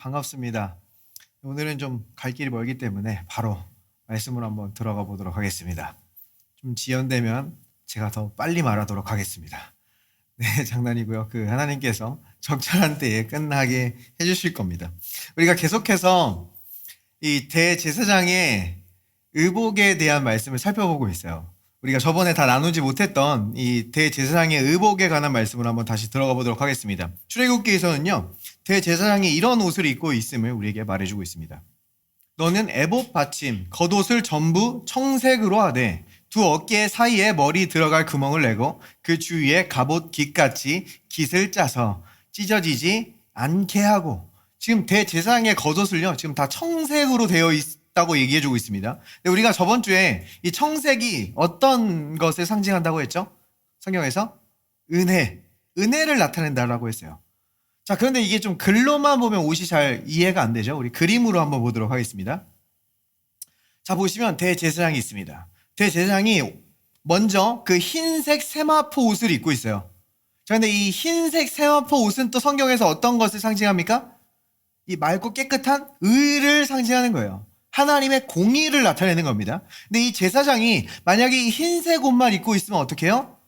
반갑습니다. 오늘은 좀 갈 길이 멀기 때문에 바로 말씀으로 한번 들어가 보도록 하겠습니다. 좀 지연되면 제가 더 빨리 말하도록 하겠습니다. 네, 장난이고요. 하나님께서 적절한 때에 끝나게 해주실 겁니다. 우리가 계속해서 이 대제사장의 의복에 대한 말씀을 살펴보고 있어요. 우리가 저번에 다 나누지 못했던 이 대제사장의 의복에 관한 말씀을 한번 다시 들어가 보도록 하겠습니다. 출애굽기에서는요, 대제사장이 이런 옷을 입고 있음을 우리에게 말해주고 있습니다. 너는 에봇 받침, 겉옷을 전부 청색으로 하되 두 어깨 사이에 머리 들어갈 구멍을 내고 그 주위에 갑옷 깃같이 깃을 짜서 찢어지지 않게 하고, 지금 대제사장의 겉옷을요, 지금 다 청색으로 되어 있다고 얘기해주고 있습니다. 근데 우리가 저번 주에 이 청색이 어떤 것을 상징한다고 했죠? 성경에서 은혜를 나타낸다라고 했어요. 자, 그런데 이게 좀 글로만 보면 옷이 잘 이해가 안 되죠? 우리 그림으로 한번 보도록 하겠습니다. 자, 보시면 대제사장이 있습니다. 대제사장이 먼저 그 흰색 세마포 옷을 입고 있어요. 자, 근데 이 흰색 세마포 옷은 또 성경에서 어떤 것을 상징합니까? 이 맑고 깨끗한 의를 상징하는 거예요. 하나님의 공의를 나타내는 겁니다. 근데 이 제사장이 만약에 이 흰색 옷만 입고 있으면 어떻게 해요?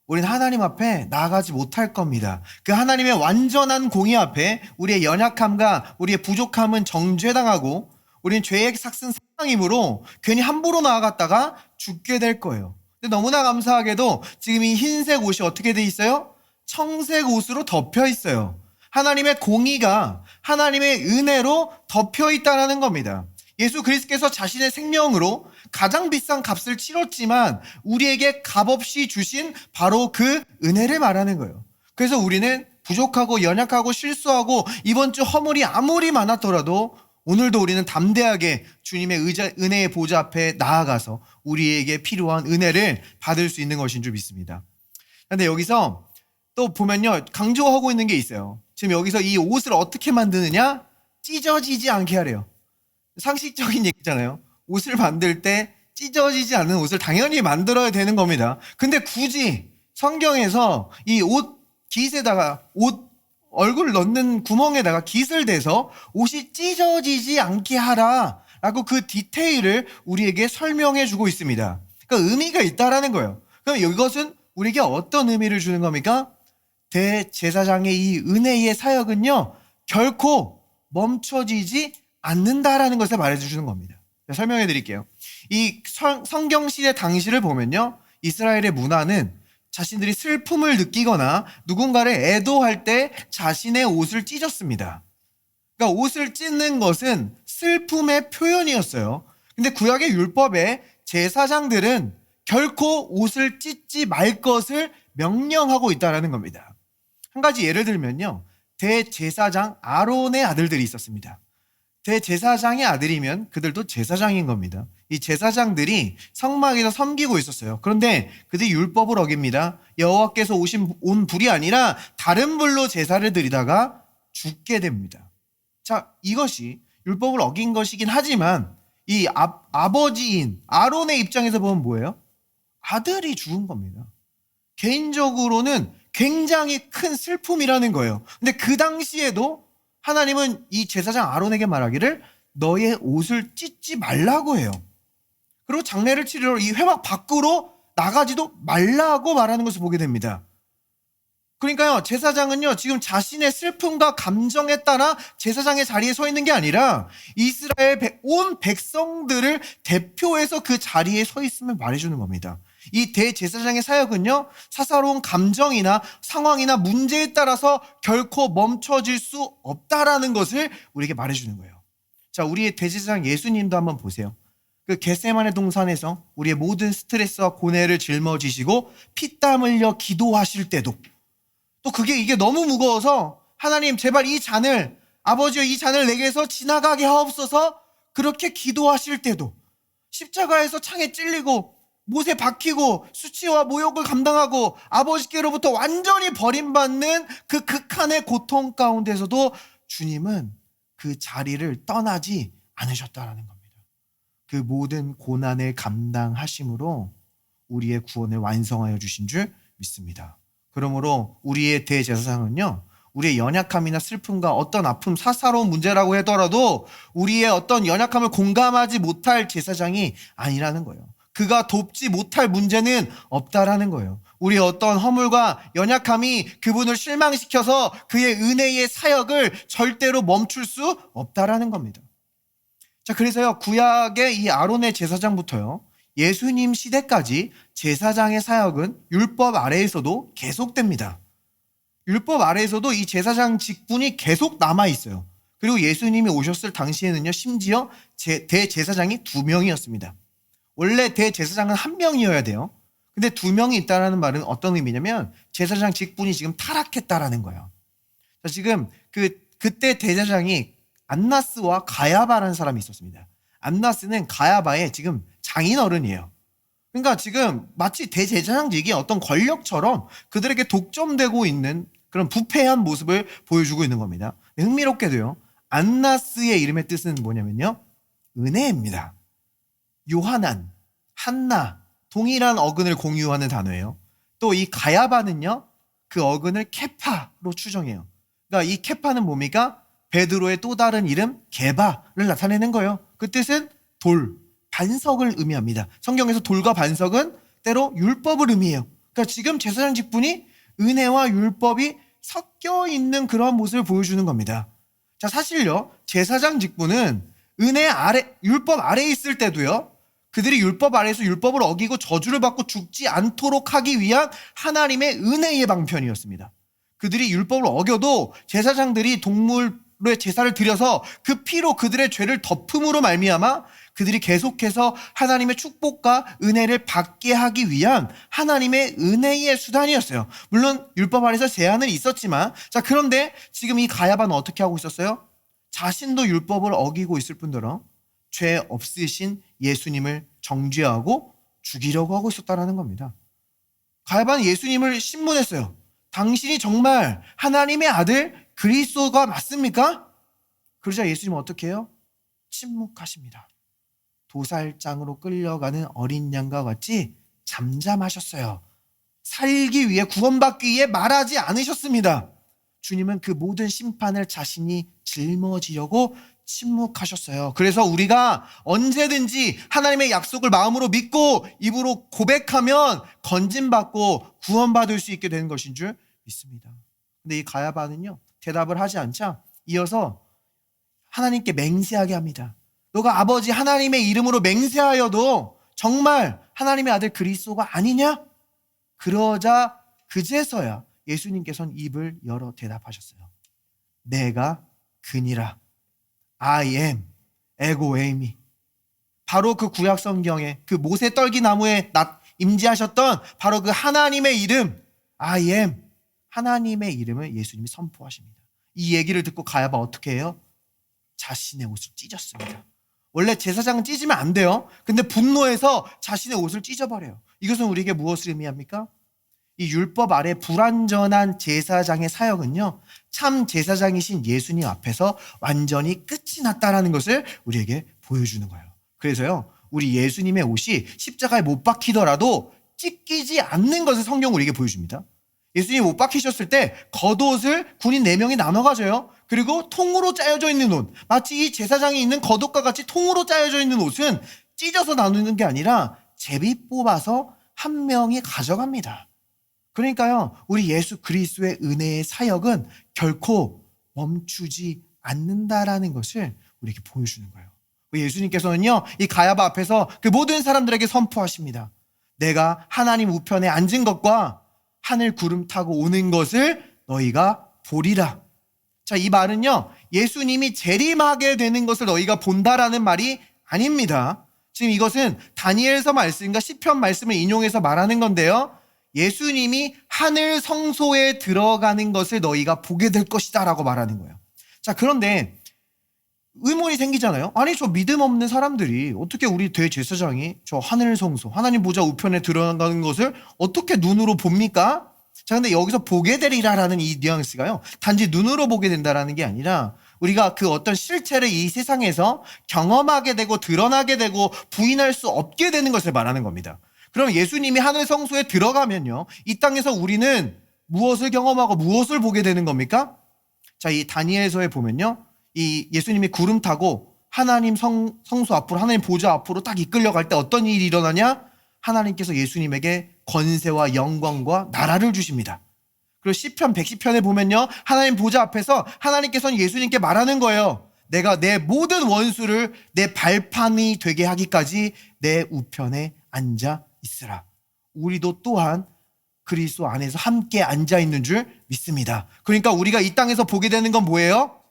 우리는 하나님 앞에 나아가지 못할 겁니다. 그 하나님의 완전한 공의 앞에 우리의 연약함과 우리의 부족함은 정죄당하고 우리는 죄의 삭슨 사망이므로 괜히 함부로 나아갔다가 죽게 될 거예요. 근데 너무나 감사하게도 지금 이 흰색 옷이 어떻게 돼 있어요? 청색 옷으로 덮여 있어요. 하나님의 공의가 하나님의 은혜로 덮여 있다는 겁니다. 예수 그리스도께서 자신의 생명으로 가장 비싼 값을 치렀지만 우리에게 값없이 주신 바로 그 은혜를 말하는 거예요. 그래서 우리는 부족하고 연약하고 실수하고 이번 주 허물이 아무리 많았더라도 오늘도 우리는 담대하게 주님의 은혜의 보좌 앞에 나아가서 우리에게 필요한 은혜를 받을 수 있는 것인 줄 믿습니다. 그런데 여기서 또 보면요, 강조하고 있는 게 있어요. 지금 여기서 이 옷을 어떻게 만드느냐? 찢어지지 않게 하래요. 상식적인 얘기잖아요. 옷을 만들 때 찢어지지 않는 옷을 당연히 만들어야 되는 겁니다. 근데 굳이 성경에서 이 옷 깃에다가 옷 얼굴 넣는 구멍에다가 깃을 대서 옷이 찢어지지 않게 하라라고 그 디테일을 우리에게 설명해 주고 있습니다. 그러니까 의미가 있다라는 거예요. 그럼 이것은 우리에게 어떤 의미를 주는 겁니까? 대제사장의 이 은혜의 사역은요, 결코 멈춰지지 않는다라는 것을 말해주시는 겁니다. 설명해 드릴게요. 이 성경시대 당시를 보면요, 이스라엘의 문화는 자신들이 슬픔을 느끼거나 누군가를 애도할 때 자신의 옷을 찢었습니다. 그러니까 옷을 찢는 것은 슬픔의 표현이었어요. 근데 구약의 율법에 제사장들은 결코 옷을 찢지 말 것을 명령하고 있다는 겁니다. 한 가지 예를 들면요, 대제사장 아론의 아들들이 있었습니다. 대제사장의 아들이면 그들도 제사장인 겁니다. 이 제사장들이 성막에서 섬기고 있었어요. 그런데 그들이 율법을 어깁니다. 여호와께서 온 불이 아니라 다른 불로 제사를 드리다가 죽게 됩니다. 자, 이것이 율법을 어긴 것이긴 하지만 이 아버지인 아론의 입장에서 보면 뭐예요? 아들이 죽은 겁니다. 개인적으로는 굉장히 큰 슬픔이라는 거예요. 근데 그 당시에도 하나님은 이 제사장 아론에게 말하기를 너의 옷을 찢지 말라고 해요. 그리고 장례를 치르러 이 회막 밖으로 나가지도 말라고 말하는 것을 보게 됩니다. 그러니까요, 제사장은요, 지금 자신의 슬픔과 감정에 따라 제사장의 자리에 서 있는 게 아니라 이스라엘 온 백성들을 대표해서 그 자리에 서 있음을 말해주는 겁니다. 이 대제사장의 사역은요, 사사로운 감정이나 상황이나 문제에 따라서 결코 멈춰질 수 없다라는 것을 우리에게 말해주는 거예요. 자, 우리의 대제사장 예수님도 한번 보세요. 그 겟세마네 동산에서 우리의 모든 스트레스와 고뇌를 짊어지시고 피땀 흘려 기도하실 때도, 또 이게 너무 무거워서 하나님 제발 이 잔을, 아버지여 이 잔을 내게서 지나가게 하옵소서, 그렇게 기도하실 때도, 십자가에서 창에 찔리고 못에 박히고 수치와 모욕을 감당하고 아버지께로부터 완전히 버림받는 그 극한의 고통 가운데서도 주님은 그 자리를 떠나지 않으셨다라는 겁니다. 그 모든 고난을 감당하심으로 우리의 구원을 완성하여 주신 줄 믿습니다. 그러므로 우리의 대제사장은요, 우리의 연약함이나 슬픔과 어떤 아픔, 사사로운 문제라고 하더라도 우리의 어떤 연약함을 공감하지 못할 제사장이 아니라는 거예요. 그가 돕지 못할 문제는 없다라는 거예요. 우리의 어떤 허물과 연약함이 그분을 실망시켜서 그의 은혜의 사역을 절대로 멈출 수 없다라는 겁니다. 자, 그래서요, 구약의 이 아론의 제사장부터요, 예수님 시대까지 제사장의 사역은 율법 아래에서도 계속됩니다. 율법 아래에서도 이 제사장 직분이 계속 남아있어요. 그리고 예수님이 오셨을 당시에는요, 심지어 대제사장이 2명이었습니다. 원래 대제사장은 1명이어야 돼요. 근데 2명이 있다는 말은 어떤 의미냐면 제사장 직분이 지금 타락했다라는 거예요. 자, 지금 그때 대제사장이 안나스와 가야바라는 사람이 있었습니다. 안나스는 가야바의 지금 장인어른이에요. 그러니까 지금 마치 대제사장직이 어떤 권력처럼 그들에게 독점되고 있는 그런 부패한 모습을 보여주고 있는 겁니다. 흥미롭게도요, 안나스의 이름의 뜻은 뭐냐면요, 은혜입니다. 요하난, 한나, 동일한 어근을 공유하는 단어예요. 또 이 가야바는요, 그 어근을 케파로 추정해요. 그러니까 이 케파는 뭡니까? 베드로의 또 다른 이름 게바를 나타내는 거예요. 그 뜻은 돌, 반석을 의미합니다. 성경에서 돌과 반석은 때로 율법을 의미해요. 그러니까 지금 제사장 직분이 은혜와 율법이 섞여 있는 그런 모습을 보여주는 겁니다. 자, 사실요, 제사장 직분은 은혜 아래, 율법 아래에 있을 때도요, 그들이 율법 아래에서 율법을 어기고 저주를 받고 죽지 않도록 하기 위한 하나님의 은혜의 방편이었습니다. 그들이 율법을 어겨도 제사장들이 동물의 제사를 드려서 그 피로 그들의 죄를 덮음으로 말미암아 그들이 계속해서 하나님의 축복과 은혜를 받게 하기 위한 하나님의 은혜의 수단이었어요. 물론 율법 아래에서 제한은 있었지만, 자, 그런데 지금 이 가야바는 어떻게 하고 있었어요? 자신도 율법을 어기고 있을 뿐더러 죄 없으신 예수님을 정죄하고 죽이려고 하고 있었다는 겁니다. 가야바는 예수님을 신문했어요. 당신이 정말 하나님의 아들 그리스도가 맞습니까? 그러자 예수님은 어떻게 해요? 침묵하십니다. 도살장으로 끌려가는 어린 양과 같이 잠잠하셨어요. 살기 위해, 구원받기 위해 말하지 않으셨습니다. 주님은 그 모든 심판을 자신이 짊어지려고 침묵하셨어요. 그래서 우리가 언제든지 하나님의 약속을 마음으로 믿고 입으로 고백하면 건진받고 구원받을 수 있게 되는 것인 줄 믿습니다. 근데 이 가야바는요, 대답을 하지 않자 이어서 하나님께 맹세하게 합니다. 너가 아버지 하나님의 이름으로 맹세하여도 정말 하나님의 아들 그리스도가 아니냐? 그러자 그제서야 예수님께서는 입을 열어 대답하셨어요. 내가 그니라. I am, 에고 에이미. 바로 그 구약 성경에 그 모세 떨기 나무에 임재하셨던 바로 그 하나님의 이름, I am, 하나님의 이름을 예수님이 선포하십니다. 이 얘기를 듣고 가야바 어떻게 해요? 자신의 옷을 찢었습니다. 원래 제사장은 찢으면 안 돼요. 근데 분노해서 자신의 옷을 찢어버려요. 이것은 우리에게 무엇을 의미합니까? 이 율법 아래 불완전한 제사장의 사역은요, 참 제사장이신 예수님 앞에서 완전히 끝이 났다라는 것을 우리에게 보여주는 거예요. 그래서요, 우리 예수님의 옷이 십자가에 못 박히더라도 찢기지 않는 것을 성경은 우리에게 보여줍니다. 예수님이 못 박히셨을 때 겉옷을 군인 4명이 나눠 가져요. 그리고 통으로 짜여져 있는 옷, 마치 이 제사장이 있는 겉옷과 같이 통으로 짜여져 있는 옷은 찢어서 나누는 게 아니라 제비 뽑아서 한 명이 가져갑니다. 그러니까요, 우리 예수 그리스도의 은혜의 사역은 결코 멈추지 않는다라는 것을 우리에게 보여주는 거예요. 예수님께서는요, 이 가야바 앞에서 그 모든 사람들에게 선포하십니다. 내가 하나님 우편에 앉은 것과 하늘 구름 타고 오는 것을 너희가 보리라. 자, 이 말은요, 예수님이 재림하게 되는 것을 너희가 본다라는 말이 아닙니다. 지금 이것은 다니엘서 말씀과 시편 말씀을 인용해서 말하는 건데요, 예수님이 하늘 성소에 들어가는 것을 너희가 보게 될 것이다 라고 말하는 거예요. 자, 그런데 의문이 생기잖아요. 아니, 저 믿음 없는 사람들이 어떻게 우리 대제사장이 저 하늘 성소, 하나님 보좌 우편에 들어가는 것을 어떻게 눈으로 봅니까? 자, 근데 여기서 보게 되리라라는 이 뉘앙스가요, 단지 눈으로 보게 된다라는 게 아니라 우리가 그 어떤 실체를 이 세상에서 경험하게 되고 드러나게 되고 부인할 수 없게 되는 것을 말하는 겁니다. 그럼 예수님이 하늘 성소에 들어가면요, 이 땅에서 우리는 무엇을 경험하고 무엇을 보게 되는 겁니까? 자, 이 다니엘서에 보면요, 이 예수님이 구름 타고 하나님 성소 앞으로, 하나님 보좌 앞으로 딱 이끌려갈 때 어떤 일이 일어나냐? 하나님께서 예수님에게 권세와 영광과 나라를 주십니다. 그리고 시편 110편에 보면요, 하나님 보좌 앞에서 하나님께서는 예수님께 말하는 거예요. 내가 내 모든 원수를 내 발판이 되게 하기까지 내 우편에 앉아 있으라. 우리도 또한 그리스도 안에서 함께 앉아 있는 줄 믿습니다. 그러니까 우리가 이 땅에서 보게 되는 건 뭐예요?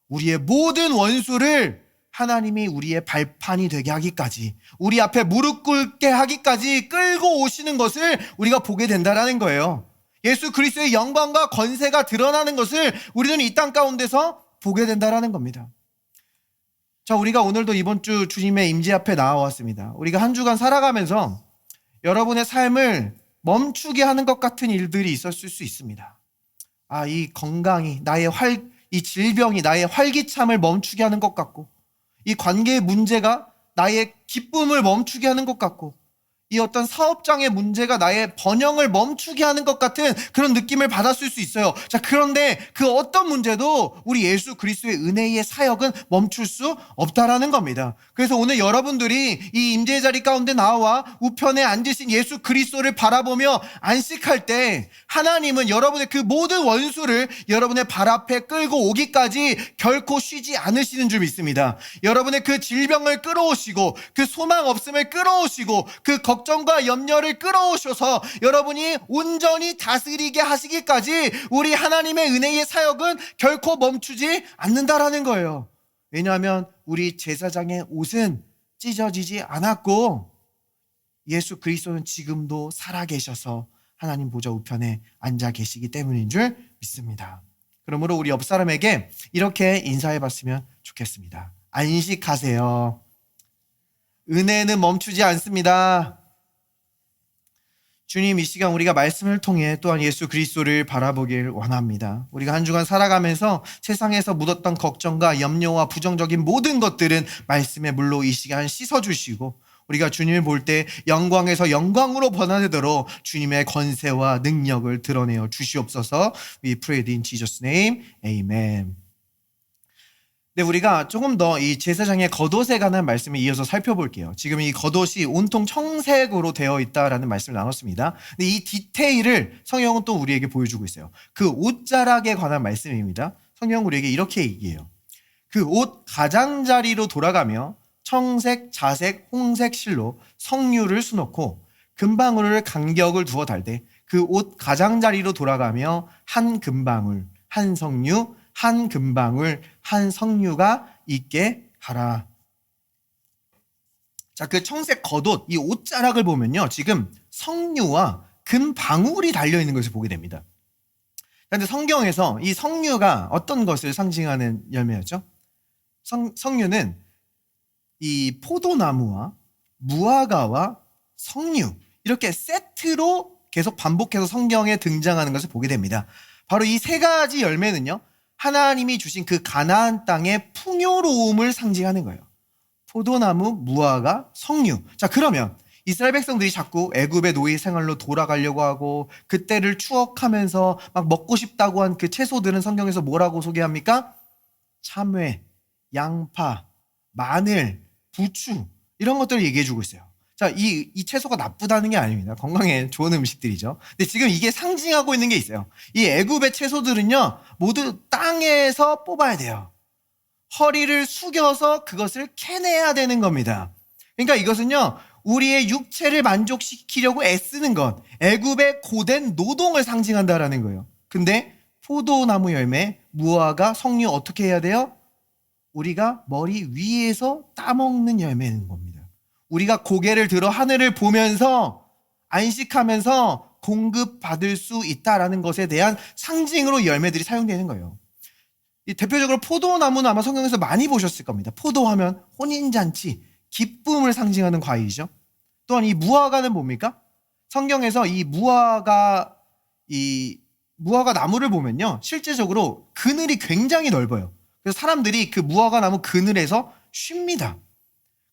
우리의 모든 원수를 하나님이 우리의 발판이 되게 하기까지, 우리 앞에 무릎 꿇게 하기까지 끌고 오시는 것을 우리가 보게 된다는 거예요. 예수 그리스도의 영광과 권세가 드러나는 것을 우리는 이 땅 가운데서 보게 된다는 겁니다. 자, 우리가 오늘도 이번 주 주님의 임재 앞에 나와왔습니다. 우리가 한 주간 살아가면서 여러분의 삶을 멈추게 하는 것 같은 일들이 있었을 수 있습니다. 이 건강이, 이 질병이 나의 활기참을 멈추게 하는 것 같고, 이 관계의 문제가 나의 기쁨을 멈추게 하는 것 같고, 이 어떤 사업장의 문제가 나의 번영을 멈추게 하는 것 같은 그런 느낌을 받았을 수 있어요. 자, 그런데 그 어떤 문제도 우리 예수 그리스도의 은혜의 사역은 멈출 수 없다라는 겁니다. 그래서 오늘 여러분들이 이 임재의 자리 가운데 나와 우편에 앉으신 예수 그리스도를 바라보며 안식할 때 하나님은 여러분의 그 모든 원수를 여러분의 발 앞에 끌고 오기까지 결코 쉬지 않으시는 줄 믿습니다. 여러분의 그 질병을 끌어오시고, 그 소망 없음을 끌어오시고, 그 걱정과 염려를 끌어오셔서 여러분이 온전히 다스리게 하시기까지 우리 하나님의 은혜의 사역은 결코 멈추지 않는다라는 거예요. 왜냐하면 우리 제사장의 옷은 찢어지지 않았고 예수 그리스도는 지금도 살아계셔서 하나님 보좌 우편에 앉아 계시기 때문인 줄 믿습니다. 그러므로 우리 옆 사람에게 이렇게 인사해 봤으면 좋겠습니다. 안식하세요. 은혜는 멈추지 않습니다. 주님, 이 시간 우리가 말씀을 통해 또한 예수 그리스도를 바라보길 원합니다. 우리가 한 주간 살아가면서 세상에서 묻었던 걱정과 염려와 부정적인 모든 것들은 말씀의 물로 이 시간 씻어주시고, 우리가 주님을 볼 때 영광에서 영광으로 번화되도록 주님의 권세와 능력을 드러내어 주시옵소서. We pray in Jesus' name. Amen. 네, 우리가 조금 더 이 제사장의 겉옷에 관한 말씀을 이어서 살펴볼게요. 지금 이 겉옷이 온통 청색으로 되어 있다라는 말씀을 나눴습니다. 근데 이 디테일을 성경은 또 우리에게 보여주고 있어요. 그 옷자락에 관한 말씀입니다. 성경은 우리에게 이렇게 얘기해요. 그 옷 가장자리로 돌아가며 청색, 자색, 홍색 실로 성류를 수놓고 금방울을 간격을 두어 달되 그 옷 가장자리로 돌아가며 한 금방울, 한 성류, 한 금방울, 한 성류가 있게 하라. 자, 그 청색 겉옷, 이 옷자락을 보면요, 지금 성류와 금방울이 달려있는 것을 보게 됩니다. 그런데 성경에서 이 성류가 어떤 것을 상징하는 열매였죠? 성류는 이 포도나무와 무화과와 성류, 이렇게 세트로 계속 반복해서 성경에 등장하는 것을 보게 됩니다. 바로 이 세 가지 열매는요, 하나님이 주신 그 가나안 땅의 풍요로움을 상징하는 거예요. 포도나무, 무화과, 성류. 자, 그러면 이스라엘 백성들이 자꾸 애굽의 노예 생활로 돌아가려고 하고 그때를 추억하면서 막 먹고 싶다고 한 그 채소들은 성경에서 뭐라고 소개합니까? 참외, 양파, 마늘, 부추, 이런 것들을 얘기해주고 있어요. 자, 이 채소가 나쁘다는 게 아닙니다. 건강에 좋은 음식들이죠. 근데 지금 이게 상징하고 있는 게 있어요. 이 애굽의 채소들은요, 모두 땅에서 뽑아야 돼요. 허리를 숙여서 그것을 캐내야 되는 겁니다. 그러니까 이것은요, 우리의 육체를 만족시키려고 애쓰는 것, 애굽의 고된 노동을 상징한다라는 거예요. 근데 포도나무 열매, 무화과, 성류 어떻게 해야 돼요? 우리가 머리 위에서 따먹는 열매인 겁니다. 우리가 고개를 들어 하늘을 보면서 안식하면서 공급받을 수 있다라는 것에 대한 상징으로 열매들이 사용되는 거예요. 대표적으로 포도나무는 아마 성경에서 많이 보셨을 겁니다. 포도하면 혼인잔치, 기쁨을 상징하는 과일이죠. 또한 이 무화과는 뭡니까? 성경에서 이 무화과 나무를 보면요, 실제적으로 그늘이 굉장히 넓어요. 그래서 사람들이 그 무화과 나무 그늘에서 쉽니다.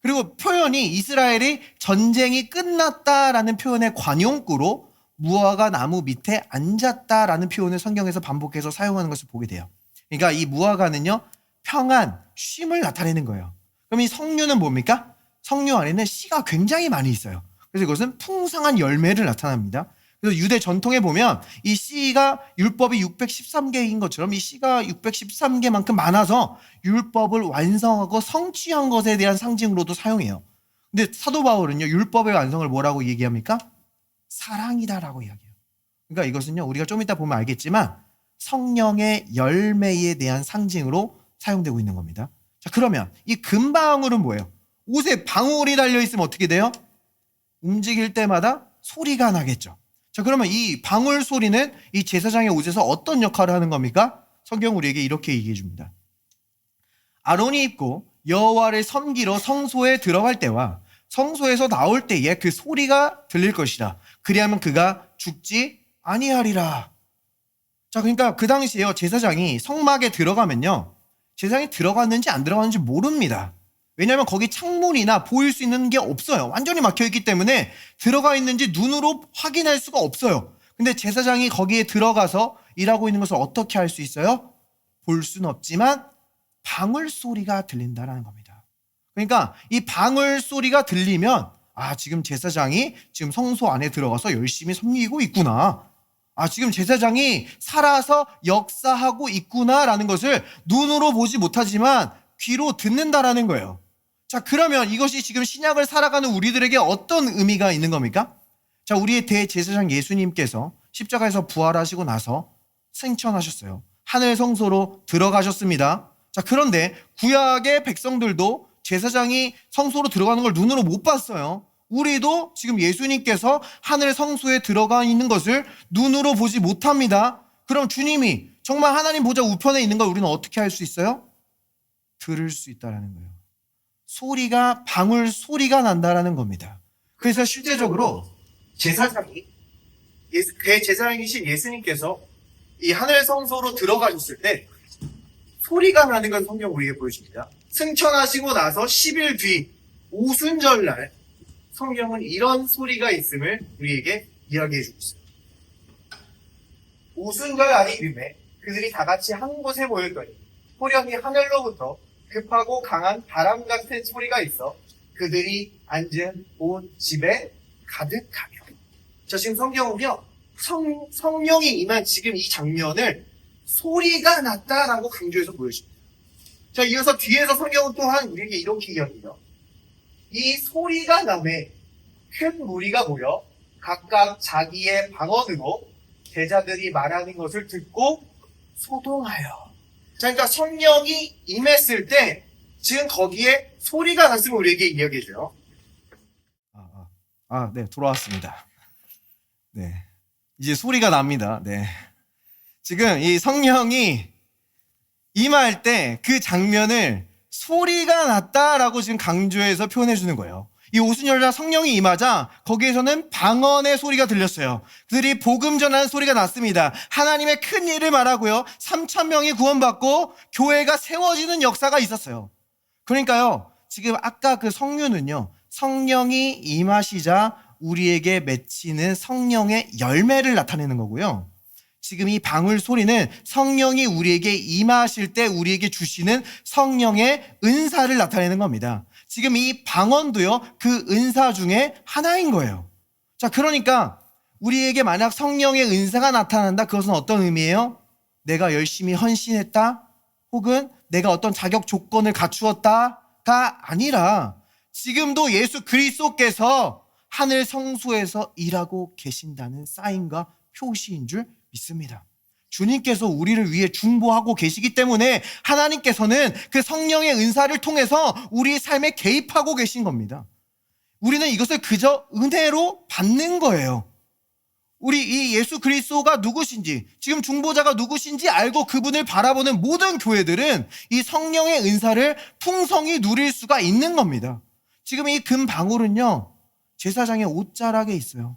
그리고 표현이 이스라엘이 전쟁이 끝났다라는 표현의 관용구로 무화과 나무 밑에 앉았다라는 표현을 성경에서 반복해서 사용하는 것을 보게 돼요. 그러니까 이 무화과는요, 평안, 쉼을 나타내는 거예요. 그럼 이 석류는 뭡니까? 석류 안에는 씨가 굉장히 많이 있어요. 그래서 이것은 풍성한 열매를 나타납니다. 그래서 유대 전통에 보면 이 씨가 율법이 613개인 것처럼 이 씨가 613개만큼 많아서 율법을 완성하고 성취한 것에 대한 상징으로도 사용해요. 근데 사도 바울은요, 율법의 완성을 뭐라고 얘기합니까? 사랑이다라고 이야기해요. 그러니까 이것은요, 우리가 좀 이따 보면 알겠지만 성령의 열매에 대한 상징으로 사용되고 있는 겁니다. 자, 그러면 이 금방울은 뭐예요? 옷에 방울이 달려있으면 어떻게 돼요? 움직일 때마다 소리가 나겠죠. 자, 그러면 이 방울 소리는 이 제사장의 옷에서 어떤 역할을 하는 겁니까? 성경 우리에게 이렇게 얘기해 줍니다. 아론이 입고 여호와를 섬기러 성소에 들어갈 때와 성소에서 나올 때에 그 소리가 들릴 것이라. 그리하면 그가 죽지 아니하리라. 자, 그러니까 그 당시에요, 제사장이 성막에 들어가면요, 제사장이 들어갔는지 안 들어갔는지 모릅니다. 왜냐하면 거기 창문이나 보일 수 있는 게 없어요. 완전히 막혀있기 때문에 들어가 있는지 눈으로 확인할 수가 없어요. 근데 제사장이 거기에 들어가서 일하고 있는 것을 어떻게 할 수 있어요? 볼 수는 없지만 방울 소리가 들린다는 겁니다. 그러니까 이 방울 소리가 들리면 지금 제사장이 지금 성소 안에 들어가서 열심히 섬기고 있구나. 지금 제사장이 살아서 역사하고 있구나라는 것을 눈으로 보지 못하지만 귀로 듣는다라는 거예요. 자, 그러면 이것이 지금 신약을 살아가는 우리들에게 어떤 의미가 있는 겁니까? 자, 우리의 대제사장 예수님께서 십자가에서 부활하시고 나서 승천하셨어요. 하늘 성소로 들어가셨습니다. 자, 그런데 구약의 백성들도 제사장이 성소로 들어가는 걸 눈으로 못 봤어요. 우리도 지금 예수님께서 하늘 성소에 들어가 있는 것을 눈으로 보지 못합니다. 그럼 주님이 정말 하나님 보좌 우편에 있는 걸 우리는 어떻게 할 수 있어요? 들을 수 있다는 거예요. 소리가, 방울 소리가 난다라는 겁니다. 그래서 실제적으로 제사장이, 대제사장이신 예수님께서 이 하늘 성소로 들어가셨을 때 소리가 나는 건 성경 우리에게 보여줍니다. 승천하시고 나서 10일 뒤 오순절날 성경은 이런 소리가 있음을 우리에게 이야기해 주고 있어요. 오순절 아니 이름에 그들이 다 같이 한 곳에 모였더니 호련히 하늘로부터 급하고 강한 바람 같은 소리가 있어 그들이 앉은 온 집에 가득하며. 자, 지금 성경은요, 성령이 임한 지금 이 장면을 소리가 났다라고 강조해서 보여줍니다. 자, 이어서 뒤에서 성경은 또한 우리에게 이렇게 이야기해요. 이 소리가 남에 큰 무리가 모여 각각 자기의 방언으로 제자들이 말하는 것을 듣고 소동하여. 자, 그러니까 성령이 임했을 때 지금 거기에 소리가 났음을 우리에게 이야기해줘요. 네, 돌아왔습니다. 네, 이제 소리가 납니다. 네, 지금 이 성령이 임할 때 그 장면을 소리가 났다라고 지금 강조해서 표현해 주는 거예요. 이 오순절날 성령이 임하자 거기에서는 방언의 소리가 들렸어요. 그들이 복음 전하는 소리가 났습니다. 하나님의 큰 일을 말하고요, 3,000명이 구원받고 교회가 세워지는 역사가 있었어요. 그러니까요, 지금 아까 그 성류는요, 성령이 임하시자 우리에게 맺히는 성령의 열매를 나타내는 거고요, 지금 이 방울 소리는 성령이 우리에게 임하실 때 우리에게 주시는 성령의 은사를 나타내는 겁니다. 지금 이 방언도요, 그 은사 중에 하나인 거예요. 자, 그러니까 우리에게 만약 성령의 은사가 나타난다, 그것은 어떤 의미예요? 내가 열심히 헌신했다, 혹은 내가 어떤 자격 조건을 갖추었다가 아니라 지금도 예수 그리스도께서 하늘 성소에서 일하고 계신다는 사인과 표시인 줄 믿습니다. 주님께서 우리를 위해 중보하고 계시기 때문에 하나님께서는 그 성령의 은사를 통해서 우리의 삶에 개입하고 계신 겁니다. 우리는 이것을 그저 은혜로 받는 거예요. 우리 이 예수 그리스도가 누구신지, 지금 중보자가 누구신지 알고 그분을 바라보는 모든 교회들은 이 성령의 은사를 풍성히 누릴 수가 있는 겁니다. 지금 이 금방울은요, 제사장의 옷자락에 있어요.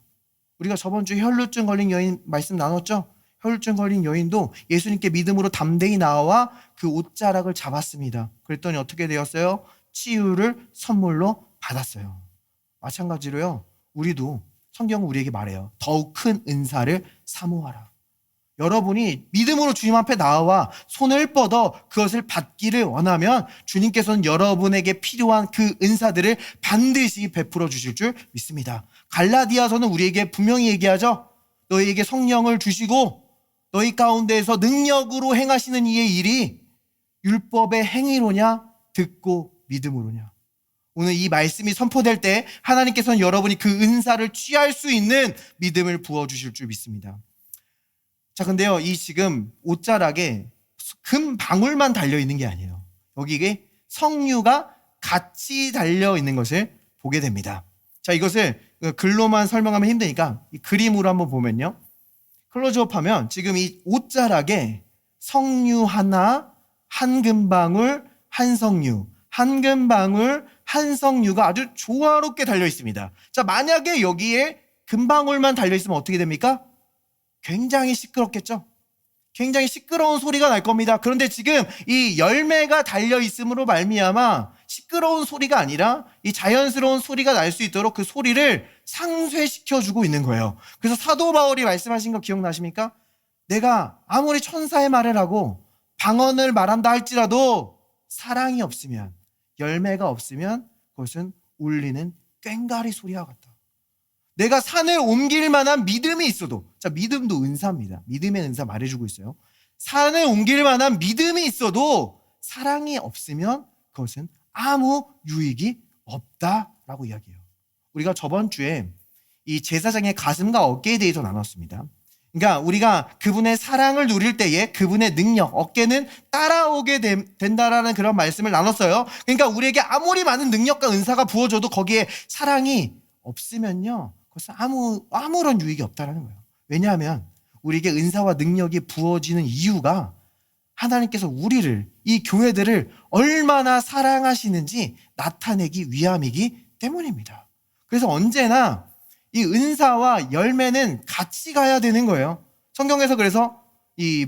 우리가 저번 주 혈루증 걸린 여인 말씀 나눴죠? 혈루증 걸린 여인도 예수님께 믿음으로 담대히 나와 그 옷자락을 잡았습니다. 그랬더니 어떻게 되었어요? 치유를 선물로 받았어요. 마찬가지로요, 우리도 성경은 우리에게 말해요. 더욱 큰 은사를 사모하라. 여러분이 믿음으로 주님 앞에 나와 손을 뻗어 그것을 받기를 원하면 주님께서는 여러분에게 필요한 그 은사들을 반드시 베풀어 주실 줄 믿습니다. 갈라디아서는 우리에게 분명히 얘기하죠. 너희에게 성령을 주시고 너희 가운데에서 능력으로 행하시는 이의 일이 율법의 행위로냐 듣고 믿음으로냐. 오늘 이 말씀이 선포될 때 하나님께서는 여러분이 그 은사를 취할 수 있는 믿음을 부어주실 줄 믿습니다. 자, 근데요, 이 지금 옷자락에 금 방울만 달려있는 게 아니에요. 여기에 석류가 같이 달려있는 것을 보게 됩니다. 자, 이것을 글로만 설명하면 힘드니까 이 그림으로 한번 보면요. 클로즈업 하면 지금 이 옷자락에 석류 하나, 한 금방울, 한 석류, 한 금방울, 한 석류가 아주 조화롭게 달려 있습니다. 자, 만약에 여기에 금방울만 달려 있으면 어떻게 됩니까? 굉장히 시끄럽겠죠? 굉장히 시끄러운 소리가 날 겁니다. 그런데 지금 이 열매가 달려 있음으로 말미암아 시끄러운 소리가 아니라 이 자연스러운 소리가 날 수 있도록 그 소리를 상쇄시켜주고 있는 거예요. 그래서 사도 바울이 말씀하신 거 기억나십니까? 내가 아무리 천사의 말을 하고 방언을 말한다 할지라도 사랑이 없으면, 열매가 없으면 그것은 울리는 꽹과리 소리와 같다. 내가 산을 옮길 만한 믿음이 있어도, 자, 믿음도 은사입니다. 믿음의 은사 말해주고 있어요. 산을 옮길 만한 믿음이 있어도 사랑이 없으면 그것은 아무 유익이 없다라고 이야기해요. 우리가 저번 주에 이 제사장의 가슴과 어깨에 대해서 나눴습니다. 그러니까 우리가 그분의 사랑을 누릴 때에 그분의 능력, 어깨는 따라오게 된다라는 그런 말씀을 나눴어요. 그러니까 우리에게 아무리 많은 능력과 은사가 부어져도 거기에 사랑이 없으면요, 그것은 아무런 유익이 없다라는 거예요. 왜냐하면 우리에게 은사와 능력이 부어지는 이유가 하나님께서 우리를, 이 교회들을 얼마나 사랑하시는지 나타내기 위함이기 때문입니다. 그래서 언제나 이 은사와 열매는 같이 가야 되는 거예요. 성경에서 그래서 이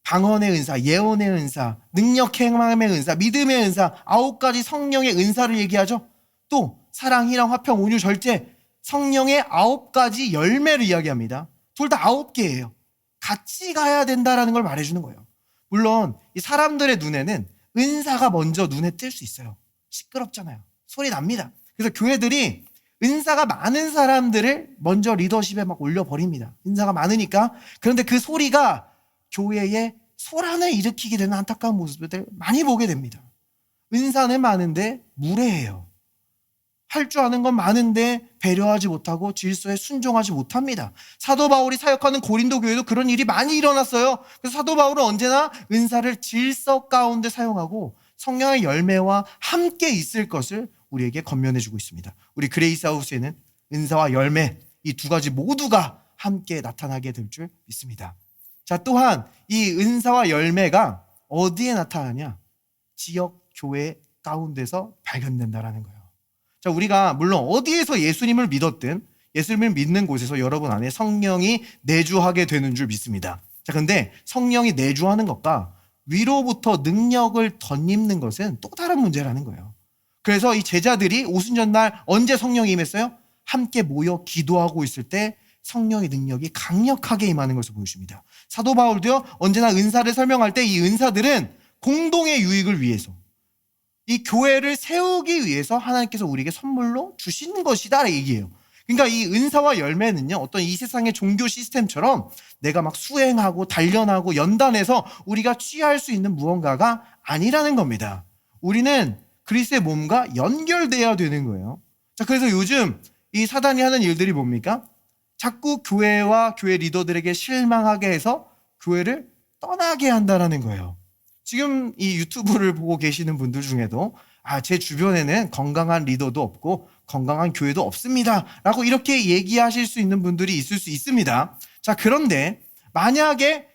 방언의 은사, 예언의 은사, 능력 행함의 은사, 믿음의 은사, 9가지 성령의 은사를 얘기하죠. 또 사랑, 희랑, 화평, 온유, 절제, 성령의 9가지 열매를 이야기합니다. 둘 다 9개예요. 같이 가야 된다라는 걸 말해주는 거예요. 물론 이 사람들의 눈에는 은사가 먼저 눈에 띌 수 있어요. 시끄럽잖아요. 소리 납니다. 그래서 교회들이 은사가 많은 사람들을 먼저 리더십에 막 올려버립니다. 은사가 많으니까. 그런데 그 소리가 교회에 소란을 일으키게 되는 안타까운 모습들 많이 보게 됩니다. 은사는 많은데 무례해요. 할 줄 아는 건 많은데 배려하지 못하고 질서에 순종하지 못합니다. 사도 바울이 사역하는 고린도 교회도 그런 일이 많이 일어났어요. 그래서 사도 바울은 언제나 은사를 질서 가운데 사용하고 성령의 열매와 함께 있을 것을 우리에게 권면해주고 있습니다. 우리 그레이스 하우스에는 은사와 열매, 이 2가지 모두가 함께 나타나게 될 줄 믿습니다. 자, 또한 이 은사와 열매가 어디에 나타나냐? 지역 교회 가운데서 발견된다라는 거예요. 자, 우리가 물론 어디에서 예수님을 믿었든 예수님을 믿는 곳에서 여러분 안에 성령이 내주하게 되는 줄 믿습니다. 자, 근데 성령이 내주하는 것과 위로부터 능력을 덧입는 것은 또 다른 문제라는 거예요. 그래서 이 제자들이 오순절날 언제 성령이 임했어요? 함께 모여 기도하고 있을 때 성령의 능력이 강력하게 임하는 것을 보여줍니다. 사도 바울도요, 언제나 은사를 설명할 때 이 은사들은 공동의 유익을 위해서, 이 교회를 세우기 위해서 하나님께서 우리에게 선물로 주시는 것이다 얘기해요. 그러니까 이 은사와 열매는요, 어떤 이 세상의 종교 시스템처럼 내가 막 수행하고 단련하고 연단해서 우리가 취할 수 있는 무언가가 아니라는 겁니다. 우리는 그리스도의 몸과 연결돼야 되는 거예요. 자, 그래서 요즘 이 사단이 하는 일들이 뭡니까? 자꾸 교회와 교회 리더들에게 실망하게 해서 교회를 떠나게 한다는 거예요. 지금 이 유튜브를 보고 계시는 분들 중에도 제 주변에는 건강한 리더도 없고 건강한 교회도 없습니다 라고 이렇게 얘기하실 수 있는 분들이 있을 수 있습니다. 자, 그런데 만약에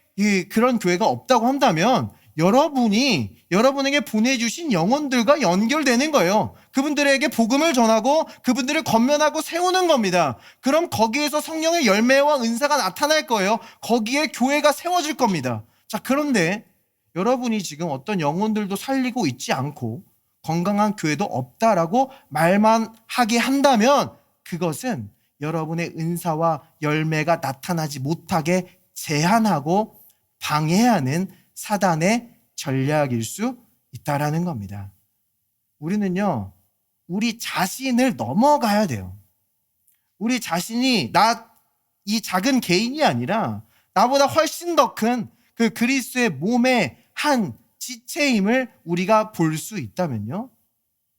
그런 교회가 없다고 한다면 여러분이 여러분에게 보내주신 영혼들과 연결되는 거예요. 그분들에게 복음을 전하고 그분들을 권면하고 세우는 겁니다. 그럼 거기에서 성령의 열매와 은사가 나타날 거예요. 거기에 교회가 세워질 겁니다. 자, 그런데 여러분이 지금 어떤 영혼들도 살리고 있지 않고 건강한 교회도 없다라고 말만 하게 한다면 그것은 여러분의 은사와 열매가 나타나지 못하게 제한하고 방해하는 사단의 전략일 수 있다라는 겁니다. 우리는요, 우리 자신을 넘어가야 돼요. 우리 자신이 이 작은 개인이 아니라 나보다 훨씬 더 큰 그 그리스도의 몸의 한 지체임을 우리가 볼 수 있다면요,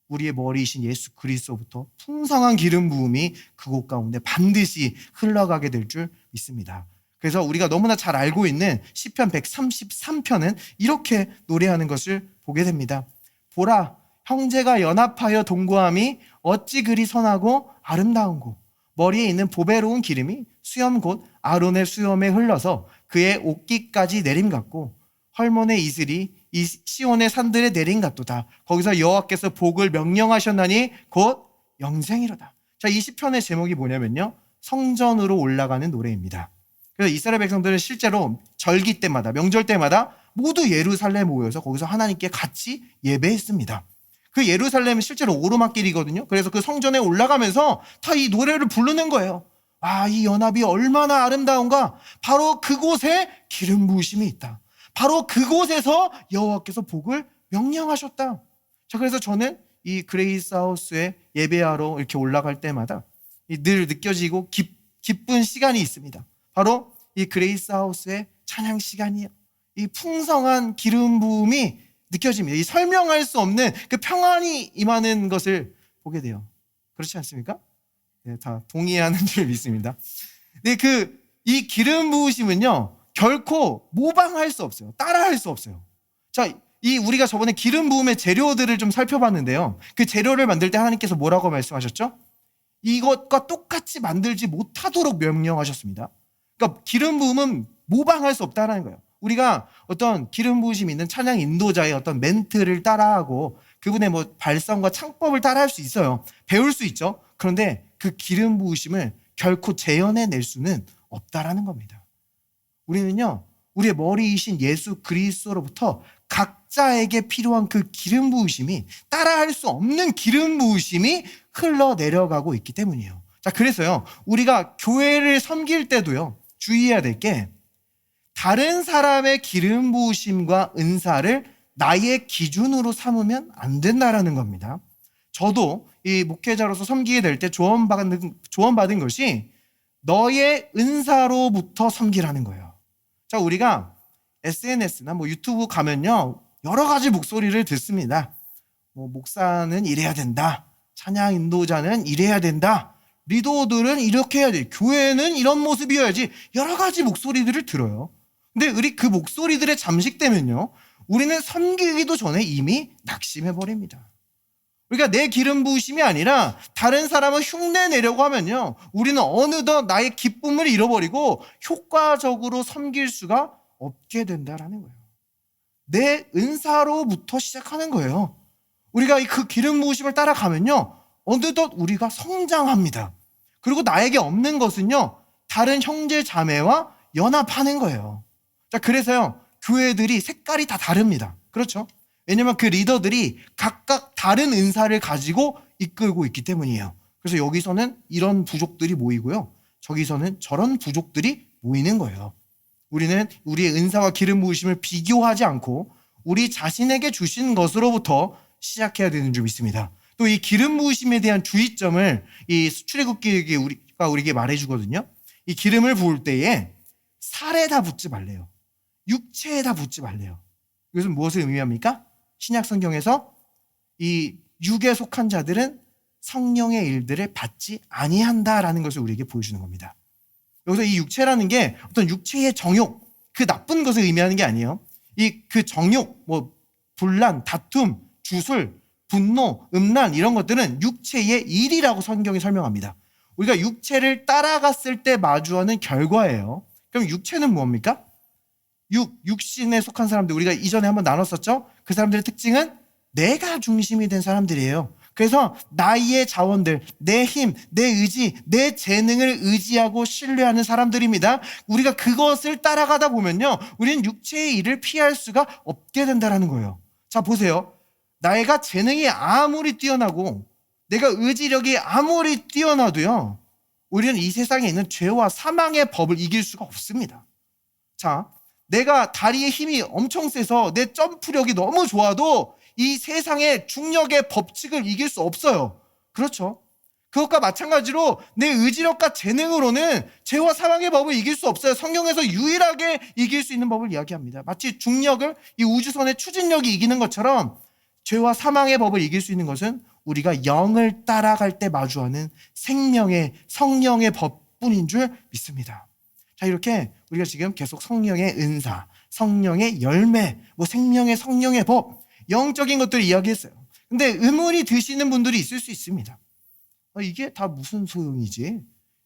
우리의 머리이신 예수 그리스도부터 풍성한 기름 부음이 그곳 가운데 반드시 흘러가게 될 줄 믿습니다. 그래서 우리가 너무나 잘 알고 있는 시편 133편은 이렇게 노래하는 것을 보게 됩니다. 보라, 형제가 연합하여 동거함이 어찌 그리 선하고 아름다운고, 머리에 있는 보배로운 기름이 수염 곧 아론의 수염에 흘러서 그의 옷깃까지 내림 같고, 헐몬의 이슬이 이 시온의 산들에 내린 같도다. 거기서 여호와께서 복을 명령하셨나니 곧 영생이로다. 자, 이 시편의 제목이 뭐냐면요, 성전으로 올라가는 노래입니다. 그래서 이스라엘 백성들은 실제로 절기 때마다, 명절 때마다 모두 예루살렘에 모여서 거기서 하나님께 같이 예배했습니다. 그 예루살렘은 실제로 오르막길이거든요. 그래서 그 성전에 올라가면서 다 이 노래를 부르는 거예요. 아, 이 연합이 얼마나 아름다운가. 바로 그곳에 기름 부으심이 있다. 바로 그곳에서 여호와께서 복을 명령하셨다. 자, 그래서 저는 이 그레이스 하우스에 예배하러 이렇게 올라갈 때마다 늘 느껴지고 기쁜 시간이 있습니다. 바로 이 그레이스 하우스의 찬양 시간이에요. 이 풍성한 기름 부음이 느껴집니다. 이 설명할 수 없는 그 평안이 임하는 것을 보게 돼요. 그렇지 않습니까? 네, 다 동의하는 줄 믿습니다. 네, 이 기름 부으심은요, 결코 모방할 수 없어요. 따라할 수 없어요. 자, 우리가 저번에 기름 부음의 재료들을 좀 살펴봤는데요, 그 재료를 만들 때 하나님께서 뭐라고 말씀하셨죠? 이것과 똑같이 만들지 못하도록 명령하셨습니다. 그러니까 기름 부음은 모방할 수 없다는 거예요. 우리가 어떤 기름 부으심 있는 찬양 인도자의 어떤 멘트를 따라하고 그분의 발성과 창법을 따라할 수 있어요. 배울 수 있죠. 그런데 그 기름 부으심을 결코 재현해낼 수는 없다라는 겁니다. 우리는요, 우리의 머리이신 예수 그리스도로부터 각자에게 필요한 그 기름 부으심이, 따라할 수 없는 기름 부으심이 흘러내려가고 있기 때문이에요. 자, 그래서요, 우리가 교회를 섬길 때도요, 주의해야 될 게, 다른 사람의 기름 부으심과 은사를 나의 기준으로 삼으면 안 된다라는 겁니다. 저도 이 목회자로서 섬기게 될 때 조언받은 것이 너의 은사로부터 섬기라는 거예요. 자, 우리가 SNS나 유튜브 가면요, 여러 가지 목소리를 듣습니다. 목사는 이래야 된다. 찬양 인도자는 이래야 된다. 리더들은 이렇게 해야 돼. 교회는 이런 모습이어야지. 여러 가지 목소리들을 들어요. 근데 우리 그 목소리들에 잠식되면요, 우리는 섬기기도 전에 이미 낙심해버립니다. 그러니까 내 기름 부으심이 아니라 다른 사람을 흉내내려고 하면요, 우리는 어느덧 나의 기쁨을 잃어버리고 효과적으로 섬길 수가 없게 된다라는 거예요. 내 은사로부터 시작하는 거예요. 우리가 그 기름 부으심을 따라가면요, 어느덧 우리가 성장합니다. 그리고 나에게 없는 것은요, 다른 형제 자매와 연합하는 거예요. 자, 그래서요, 교회들이 색깔이 다 다릅니다. 그렇죠? 왜냐면 그 리더들이 각각 다른 은사를 가지고 이끌고 있기 때문이에요. 그래서 여기서는 이런 부족들이 모이고요, 저기서는 저런 부족들이 모이는 거예요. 우리는 우리의 은사와 기름 부으심을 비교하지 않고 우리 자신에게 주신 것으로부터 시작해야 되는 줄 믿습니다. 또 이 기름 부으심에 대한 주의점을 이 출애굽기가 우리에게 말해주거든요. 이 기름을 부을 때에 살에다 붓지 말래요. 육체에다 붓지 말래요. 이것은 무엇을 의미합니까? 신약 성경에서 이 육에 속한 자들은 성령의 일들을 받지 아니한다라는 것을 우리에게 보여주는 겁니다. 여기서 이 육체라는 게 어떤 육체의 정욕, 그 나쁜 것을 의미하는 게 아니에요. 그 정욕, 분란, 다툼, 주술, 분노, 음란, 이런 것들은 육체의 일이라고 성경이 설명합니다. 우리가 육체를 따라갔을 때 마주하는 결과예요. 그럼 육체는 뭡니까? 육신에 속한 사람들, 우리가 이전에 한번 나눴었죠? 그 사람들의 특징은 내가 중심이 된 사람들이에요. 그래서 나의 자원들, 내 힘, 내 의지, 내 재능을 의지하고 신뢰하는 사람들입니다. 우리가 그것을 따라가다 보면요, 우리는 육체의 일을 피할 수가 없게 된다는 거예요. 자, 보세요. 내가 재능이 아무리 뛰어나고 내가 의지력이 아무리 뛰어나도요, 우리는 이 세상에 있는 죄와 사망의 법을 이길 수가 없습니다. 자, 내가 다리에 힘이 엄청 세서 내 점프력이 너무 좋아도 이 세상의 중력의 법칙을 이길 수 없어요. 그렇죠? 그것과 마찬가지로 내 의지력과 재능으로는 죄와 사망의 법을 이길 수 없어요. 성경에서 유일하게 이길 수 있는 법을 이야기합니다. 마치 중력을 이 우주선의 추진력이 이기는 것처럼 죄와 사망의 법을 이길 수 있는 것은 우리가 영을 따라갈 때 마주하는 생명의 성령의 법뿐인 줄 믿습니다. 자, 이렇게 우리가 지금 계속 성령의 은사, 성령의 열매, 생명의 성령의 법, 영적인 것들을 이야기했어요. 근데 의문이 드시는 분들이 있을 수 있습니다. 이게 다 무슨 소용이지?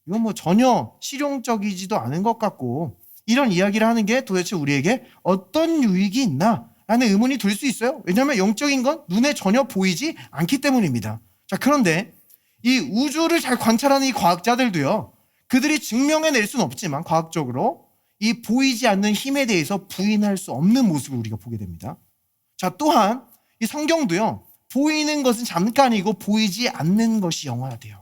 이건 전혀 실용적이지도 않은 것 같고, 이런 이야기를 하는 게 도대체 우리에게 어떤 유익이 있나? 라는 의문이 들 수 있어요. 왜냐하면 영적인 건 눈에 전혀 보이지 않기 때문입니다. 자, 그런데 이 우주를 잘 관찰하는 이 과학자들도요, 그들이 증명해낼 수는 없지만 과학적으로 이 보이지 않는 힘에 대해서 부인할 수 없는 모습을 우리가 보게 됩니다. 자, 또한 이 성경도요, 보이는 것은 잠깐이고 보이지 않는 것이 영원하대요.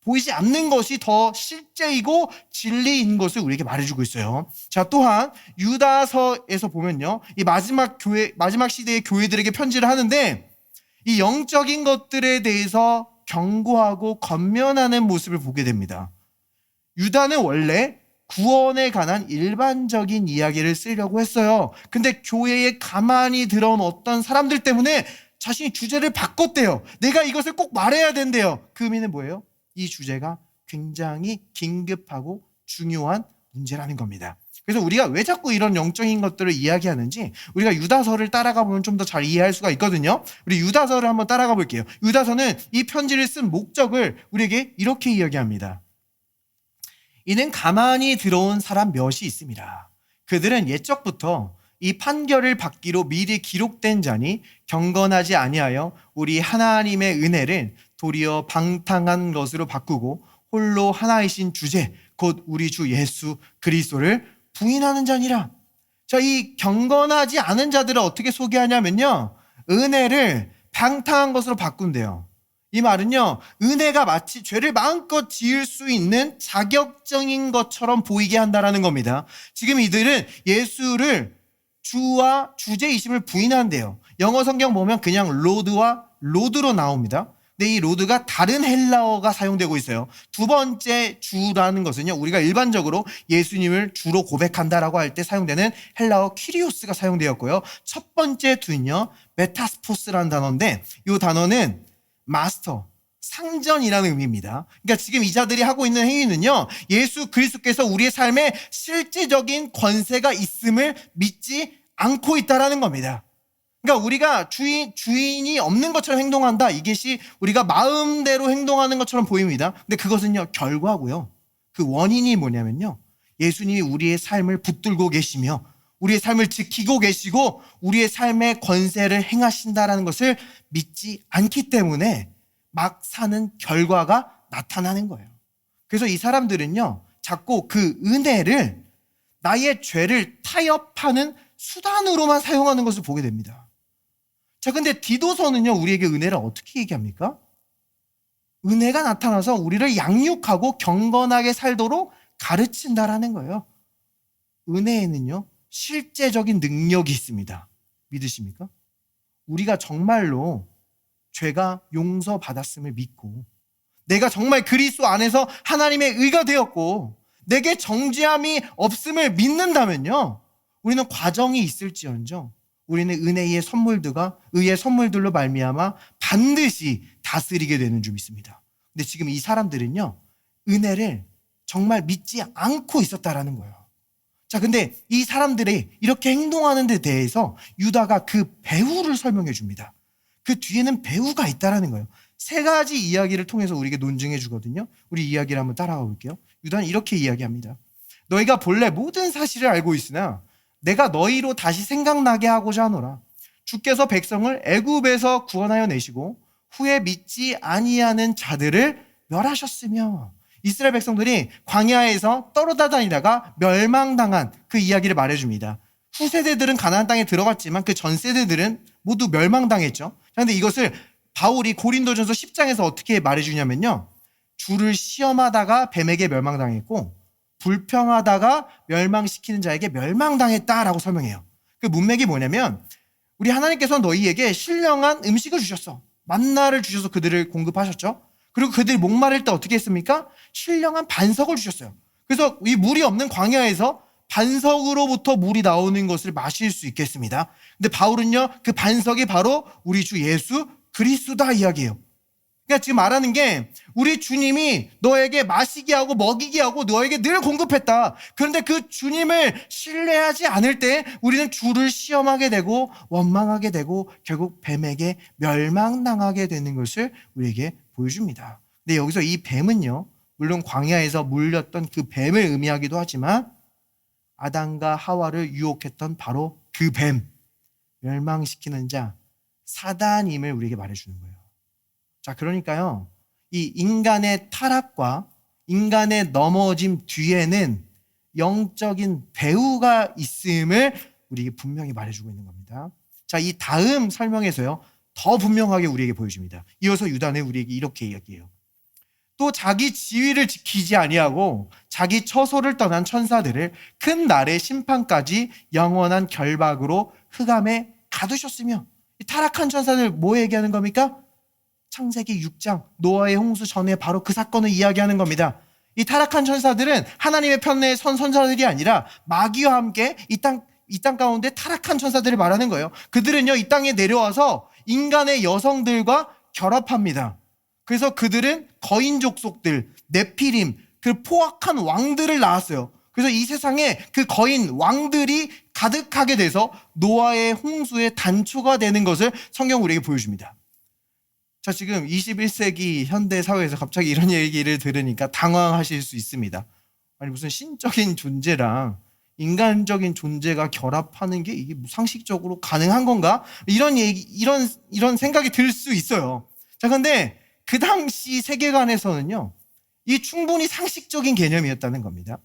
보이지 않는 것이 더 실제이고 진리인 것을 우리에게 말해주고 있어요. 자, 또한 유다서에서 보면요, 이 마지막 시대의 교회들에게 편지를 하는데 이 영적인 것들에 대해서 경고하고 권면하는 모습을 보게 됩니다. 유다는 원래 구원에 관한 일반적인 이야기를 쓰려고 했어요. 근데 교회에 가만히 들어온 어떤 사람들 때문에 자신이 주제를 바꿨대요. 내가 이것을 꼭 말해야 된대요. 그 의미는 뭐예요? 이 주제가 굉장히 긴급하고 중요한 문제라는 겁니다. 그래서 우리가 왜 자꾸 이런 영적인 것들을 이야기하는지 우리가 유다서를 따라가 보면 좀 더 잘 이해할 수가 있거든요. 우리 유다서를 한번 따라가 볼게요. 유다서는 이 편지를 쓴 목적을 우리에게 이렇게 이야기합니다. 이는 가만히 들어온 사람 몇이 있습니다. 그들은 옛적부터 이 판결을 받기로 미리 기록된 자니 경건하지 아니하여 우리 하나님의 은혜를 도리어 방탕한 것으로 바꾸고 홀로 하나이신 주제 곧 우리 주 예수 그리스도를 부인하는 자니라. 자, 이 경건하지 않은 자들을 어떻게 소개하냐면요, 은혜를 방탕한 것으로 바꾼대요. 이 말은요, 은혜가 마치 죄를 마음껏 지을 수 있는 자격증인 것처럼 보이게 한다라는 겁니다. 지금 이들은 예수를 주와 주제이심을 부인한대요. 영어 성경 보면 그냥 로드와 로드로 나옵니다. 근데 이 로드가 다른 헬라어가 사용되고 있어요. 두 번째 주라는 것은요, 우리가 일반적으로 예수님을 주로 고백한다라고 할 때 사용되는 헬라어 키리오스가 사용되었고요. 첫 번째 주는요, 메타스포스라는 단어인데 이 단어는 마스터, 상전이라는 의미입니다. 그러니까 지금 이 자들이 하고 있는 행위는요, 예수 그리스도께서 우리의 삶에 실제적인 권세가 있음을 믿지 않고 있다라는 겁니다. 그러니까 우리가 주인이 없는 것처럼 행동한다, 이것이 우리가 마음대로 행동하는 것처럼 보입니다. 근데 그것은요, 결과고요, 그 원인이 뭐냐면요, 예수님이 우리의 삶을 붙들고 계시며 우리의 삶을 지키고 계시고 우리의 삶의 권세를 행하신다라는 것을 믿지 않기 때문에 막 사는 결과가 나타나는 거예요. 그래서 이 사람들은요, 자꾸 그 은혜를 나의 죄를 타협하는 수단으로만 사용하는 것을 보게 됩니다. 자, 근데 디도서는요, 우리에게 은혜를 어떻게 얘기합니까? 은혜가 나타나서 우리를 양육하고 경건하게 살도록 가르친다라는 거예요. 은혜에는요, 실제적인 능력이 있습니다. 믿으십니까? 우리가 정말로 죄가 용서받았음을 믿고 내가 정말 그리스도 안에서 하나님의 의가 되었고 내게 정죄함이 없음을 믿는다면요, 우리는 과정이 있을지언정 우리는 은혜의 선물들과 의의 선물들로 말미암아 반드시 다스리게 되는 줄 믿습니다. 근데 지금 이 사람들은요, 은혜를 정말 믿지 않고 있었다라는 거예요. 자, 근데 이 사람들이 이렇게 행동하는 데 대해서 유다가 그 배후를 설명해 줍니다. 그 뒤에는 배후가 있다라는 거예요. 세 가지 이야기를 통해서 우리에게 논증해 주거든요. 우리 이야기를 한번 따라가 볼게요. 유다는 이렇게 이야기합니다. 너희가 본래 모든 사실을 알고 있으나 내가 너희로 다시 생각나게 하고자 하노라. 주께서 백성을 애굽에서 구원하여 내시고 후에 믿지 아니하는 자들을 멸하셨으며, 이스라엘 백성들이 광야에서 떨어다니다가 멸망당한 그 이야기를 말해줍니다. 후세대들은 가나안 땅에 들어갔지만 그 전 세대들은 모두 멸망당했죠. 그런데 이것을 바울이 고린도전서 10장에서 어떻게 말해주냐면요, 주를 시험하다가 뱀에게 멸망당했고 불평하다가 멸망시키는 자에게 멸망당했다라고 설명해요. 그 문맥이 뭐냐면 우리 하나님께서 너희에게 신령한 음식을 주셨어. 만나를 주셔서 그들을 공급하셨죠. 그리고 그들이 목마를 때 어떻게 했습니까? 신령한 반석을 주셨어요. 그래서 이 물이 없는 광야에서 반석으로부터 물이 나오는 것을 마실 수 있겠습니다. 근데 바울은요, 그 반석이 바로 우리 주 예수 그리스도다 이야기해요. 그러니까 지금 말하는 게 우리 주님이 너에게 마시게 하고 먹이게 하고 너에게 늘 공급했다. 그런데 그 주님을 신뢰하지 않을 때 우리는 주를 시험하게 되고 원망하게 되고 결국 뱀에게 멸망당하게 되는 것을 우리에게 보여줍니다. 근데 여기서 이 뱀은요, 물론 광야에서 물렸던 그 뱀을 의미하기도 하지만 아담과 하와를 유혹했던 바로 그 뱀, 멸망시키는 자, 사단임을 우리에게 말해주는 거예요. 자, 그러니까요, 이 인간의 타락과 인간의 넘어짐 뒤에는 영적인 배후가 있음을 우리에게 분명히 말해주고 있는 겁니다. 자, 이 다음 설명에서요, 더 분명하게 우리에게 보여줍니다. 이어서 유다는 우리에게 이렇게 이야기해요. 또 자기 지위를 지키지 아니하고 자기 처소를 떠난 천사들을 큰 날의 심판까지 영원한 결박으로 흑암에 가두셨으며, 이 타락한 천사들 뭐 얘기하는 겁니까? 창세기 6장 노아의 홍수 전에 바로 그 사건을 이야기하는 겁니다. 이 타락한 천사들은 하나님의 편에 선 선자들이 아니라 마귀와 함께 이 땅 가운데 타락한 천사들을 말하는 거예요. 그들은요, 이 땅에 내려와서 인간의 여성들과 결합합니다. 그래서 그들은 거인 족속들, 네피림, 그 포악한 왕들을 낳았어요. 그래서 이 세상에 그 거인 왕들이 가득하게 돼서 노아의 홍수의 단초가 되는 것을 성경 우리에게 보여줍니다. 자, 지금 21세기 현대 사회에서 갑자기 이런 얘기를 들으니까 당황하실 수 있습니다. 아니, 무슨 신적인 존재랑 인간적인 존재가 결합하는 게 이게 상식적으로 가능한 건가? 이런 생각이 들 수 있어요. 자, 근데 그 당시 세계관에서는요, 이 충분히 상식적인 개념이었다는 겁니다.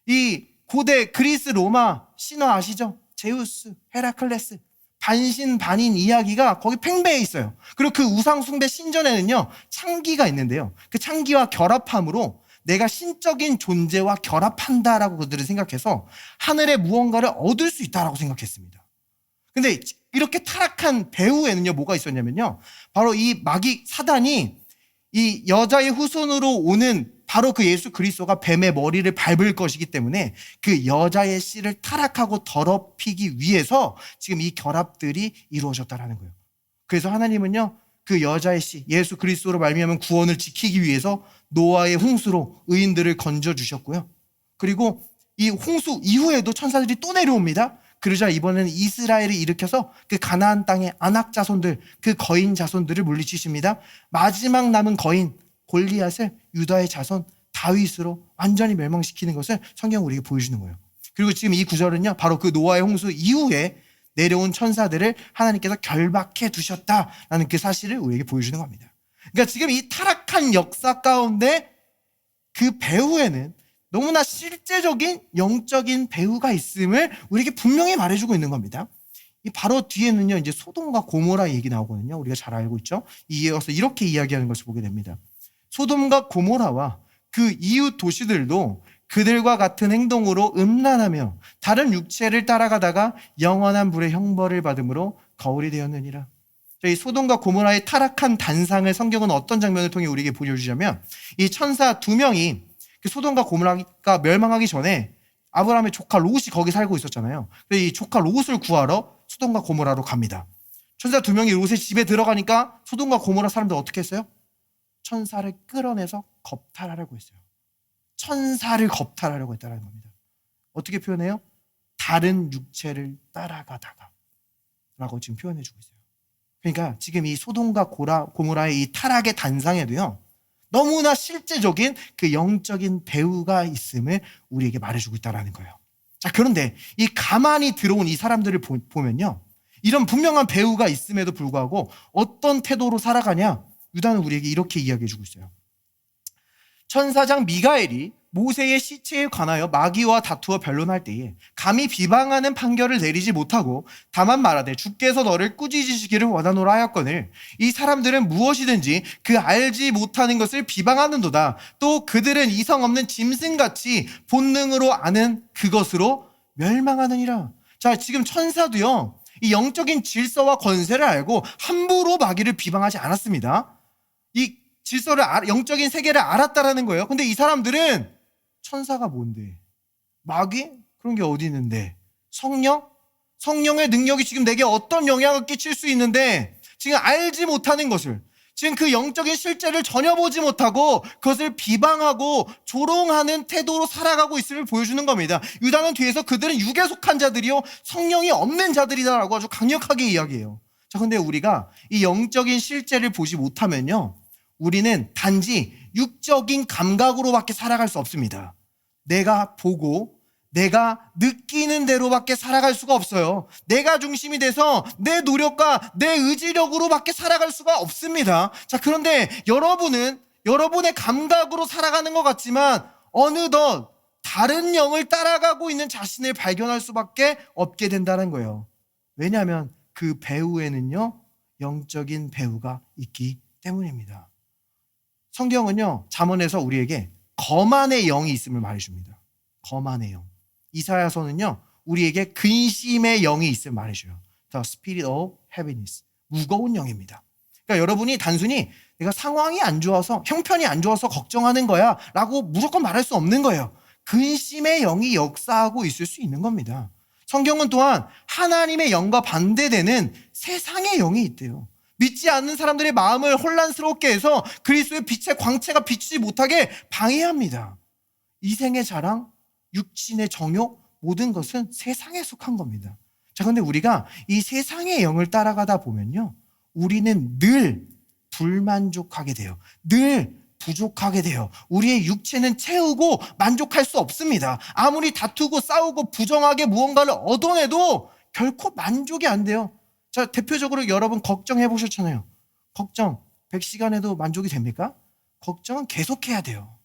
이 고대 그리스 로마 신화 아시죠? 제우스, 헤라클레스, 반신반인 이야기가 거기 팽배해 있어요. 그리고 그 우상숭배 신전에는요, 창기가 있는데요, 그 창기와 결합함으로 내가 신적인 존재와 결합한다라고 그들은 생각해서 하늘의 무언가를 얻을 수 있다라고 생각했습니다. 근데 이렇게 타락한 배후에는요, 뭐가 있었냐면요, 바로 이 마귀 사단이 이 여자의 후손으로 오는 바로 그 예수 그리스도가 뱀의 머리를 밟을 것이기 때문에 그 여자의 씨를 타락하고 더럽히기 위해서 지금 이 결합들이 이루어졌다라는 거예요. 그래서 하나님은요, 그 여자의 씨 예수 그리스도로 말미암은 구원을 지키기 위해서 노아의 홍수로 의인들을 건져 주셨고요. 그리고 이 홍수 이후에도 천사들이 또 내려옵니다. 그러자 이번에는 이스라엘을 일으켜서 그 가나안 땅의 아낙 자손들, 그 거인 자손들을 물리치십니다. 마지막 남은 거인 골리앗을 유다의 자손 다윗으로 완전히 멸망시키는 것을 성경 우리에게 보여주는 거예요. 그리고 지금 이 구절은요, 바로 그 노아의 홍수 이후에 내려온 천사들을 하나님께서 결박해 두셨다라는 그 사실을 우리에게 보여주는 겁니다. 그러니까 지금 이 타락한 역사 가운데 그 배후에는 너무나 실제적인 영적인 배후가 있음을 우리에게 분명히 말해주고 있는 겁니다. 이 바로 뒤에는요, 이제 소돔과 고모라 얘기 나오거든요. 우리가 잘 알고 있죠. 이어서 이렇게 이야기하는 것을 보게 됩니다. 소돔과 고모라와 그 이웃 도시들도 그들과 같은 행동으로 음란하며 다른 육체를 따라가다가 영원한 불의 형벌을 받음으로 거울이 되었느니라. 이 소돔과 고모라의 타락한 단상을 성경은 어떤 장면을 통해 우리에게 보여주자면, 이 천사 두 명이 그 소돔과 고모라가 멸망하기 전에 아브라함의 조카 롯이 거기 살고 있었잖아요. 그래서 이 조카 롯을 구하러 소돔과 고모라로 갑니다. 천사 두 명이 롯의 집에 들어가니까 소돔과 고모라 사람들 어떻게 했어요? 천사를 끌어내서 겁탈하려고 했어요. 천사를 겁탈하려고 했다는 겁니다. 어떻게 표현해요? 다른 육체를 따라가다가 라고 지금 표현해주고 있어요. 그러니까 지금 이 소돔과 고모라의 이 타락의 단상에도요, 너무나 실제적인 그 영적인 배후가 있음을 우리에게 말해주고 있다는 거예요. 자, 그런데 이 가만히 들어온 이 사람들을 보면요, 이런 분명한 배후가 있음에도 불구하고 어떤 태도로 살아가냐? 유다는 우리에게 이렇게 이야기해주고 있어요. 천사장 미가엘이 모세의 시체에 관하여 마귀와 다투어 변론할 때에 감히 비방하는 판결을 내리지 못하고 다만 말하되 주께서 너를 꾸짖으시기를 원하노라 하였거늘 이 사람들은 무엇이든지 그 알지 못하는 것을 비방하는도다. 또 그들은 이성 없는 짐승같이 본능으로 아는 그것으로 멸망하느니라. 자, 지금 천사도요, 이 영적인 질서와 권세를 알고 함부로 마귀를 비방하지 않았습니다. 이 질서를, 영적인 세계를 알았다라는 거예요. 근데 이 사람들은 천사가 뭔데? 마귀? 그런 게 어디 있는데? 성령? 성령의 능력이 지금 내게 어떤 영향을 끼칠 수 있는데 지금 알지 못하는 것을, 지금 그 영적인 실제를 전혀 보지 못하고 그것을 비방하고 조롱하는 태도로 살아가고 있음을 보여주는 겁니다. 유다는 뒤에서 그들은 육에 속한 자들이요 성령이 없는 자들이다라고 아주 강력하게 이야기해요. 자, 근데 우리가 이 영적인 실제를 보지 못하면요, 우리는 단지 육적인 감각으로밖에 살아갈 수 없습니다. 내가 보고 내가 느끼는 대로밖에 살아갈 수가 없어요. 내가 중심이 돼서 내 노력과 내 의지력으로밖에 살아갈 수가 없습니다. 자, 그런데 여러분은 여러분의 감각으로 살아가는 것 같지만 어느덧 다른 영을 따라가고 있는 자신을 발견할 수밖에 없게 된다는 거예요. 왜냐하면 그 배후에는요, 영적인 배후가 있기 때문입니다. 성경은요, 잠언에서 우리에게 거만의 영이 있음을 말해줍니다. 거만의 영. 이사야서는요, 우리에게 근심의 영이 있음을 말해줘요. The spirit of heaviness. 무거운 영입니다. 그러니까 여러분이 단순히 내가 상황이 안 좋아서, 형편이 안 좋아서 걱정하는 거야 라고 무조건 말할 수 없는 거예요. 근심의 영이 역사하고 있을 수 있는 겁니다. 성경은 또한 하나님의 영과 반대되는 세상의 영이 있대요. 믿지 않는 사람들의 마음을 혼란스럽게 해서 그리스도의 빛의 광채가 비추지 못하게 방해합니다. 이생의 자랑, 육신의 정욕, 모든 것은 세상에 속한 겁니다. 자, 그런데 우리가 이 세상의 영을 따라가다 보면요, 우리는 늘 불만족하게 돼요. 늘 부족하게 돼요. 우리의 육체는 채우고 만족할 수 없습니다. 아무리 다투고 싸우고 부정하게 무언가를 얻어내도 결코 만족이 안 돼요. 자, 대표적으로 여러분 걱정해 보셨잖아요. 걱정 100시간 해도 만족이 됩니까? 걱정은 계속해야 돼요.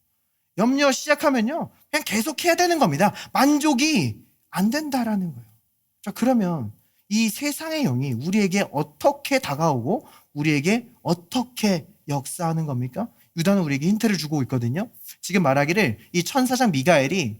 염려 시작하면요, 그냥 계속해야 되는 겁니다. 만족이 안 된다라는 거예요. 자, 그러면 이 세상의 영이 우리에게 어떻게 다가오고 우리에게 어떻게 역사하는 겁니까? 유다는 우리에게 힌트를 주고 있거든요. 지금 말하기를 이 천사장 미가엘이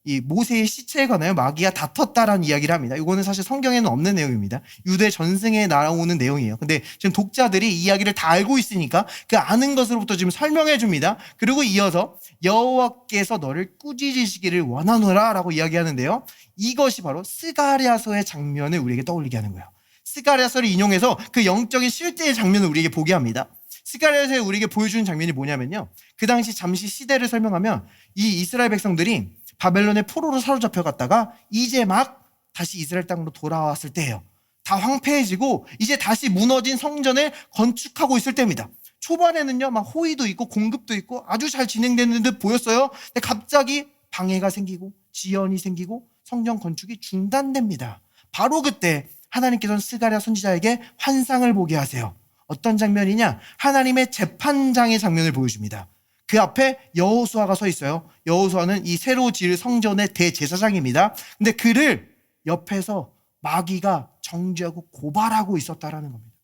이 모세의 시체에 관하여 마귀가 다퉜다라는 이야기를 합니다. 이거는 사실 성경에는 없는 내용입니다. 유대 전승에 나오는 내용이에요. 근데 지금 독자들이 이 이야기를 다 알고 있으니까 그 아는 것으로부터 지금 설명해 줍니다. 그리고 이어서 여호와께서 너를 꾸짖으시기를 원하노라 라고 이야기하는데요. 이것이 바로 스가랴서의 장면을 우리에게 떠올리게 하는 거예요. 스가랴서를 인용해서 그 영적인 실제의 장면을 우리에게 보게 합니다. 스가랴서에 우리에게 보여주는 장면이 뭐냐면요, 그 당시 잠시 시대를 설명하면 이 이스라엘 백성들이 바벨론의 포로로 사로잡혀 갔다가 이제 막 다시 이스라엘 땅으로 돌아왔을 때예요. 다 황폐해지고 이제 다시 무너진 성전을 건축하고 있을 때입니다. 초반에는요, 막 호의도 있고 공급도 있고 아주 잘 진행되는 듯 보였어요. 근데 갑자기 방해가 생기고 지연이 생기고 성전 건축이 중단됩니다. 바로 그때 하나님께서는 스가랴 선지자에게 환상을 보게 하세요. 어떤 장면이냐? 하나님의 재판장의 장면을 보여줍니다. 그 앞에 여호수아가 서 있어요. 여호수아는 이 새로 지을 성전의 대제사장입니다. 근데 그를 옆에서 마귀가 정죄하고 고발하고 있었다라는 겁니다.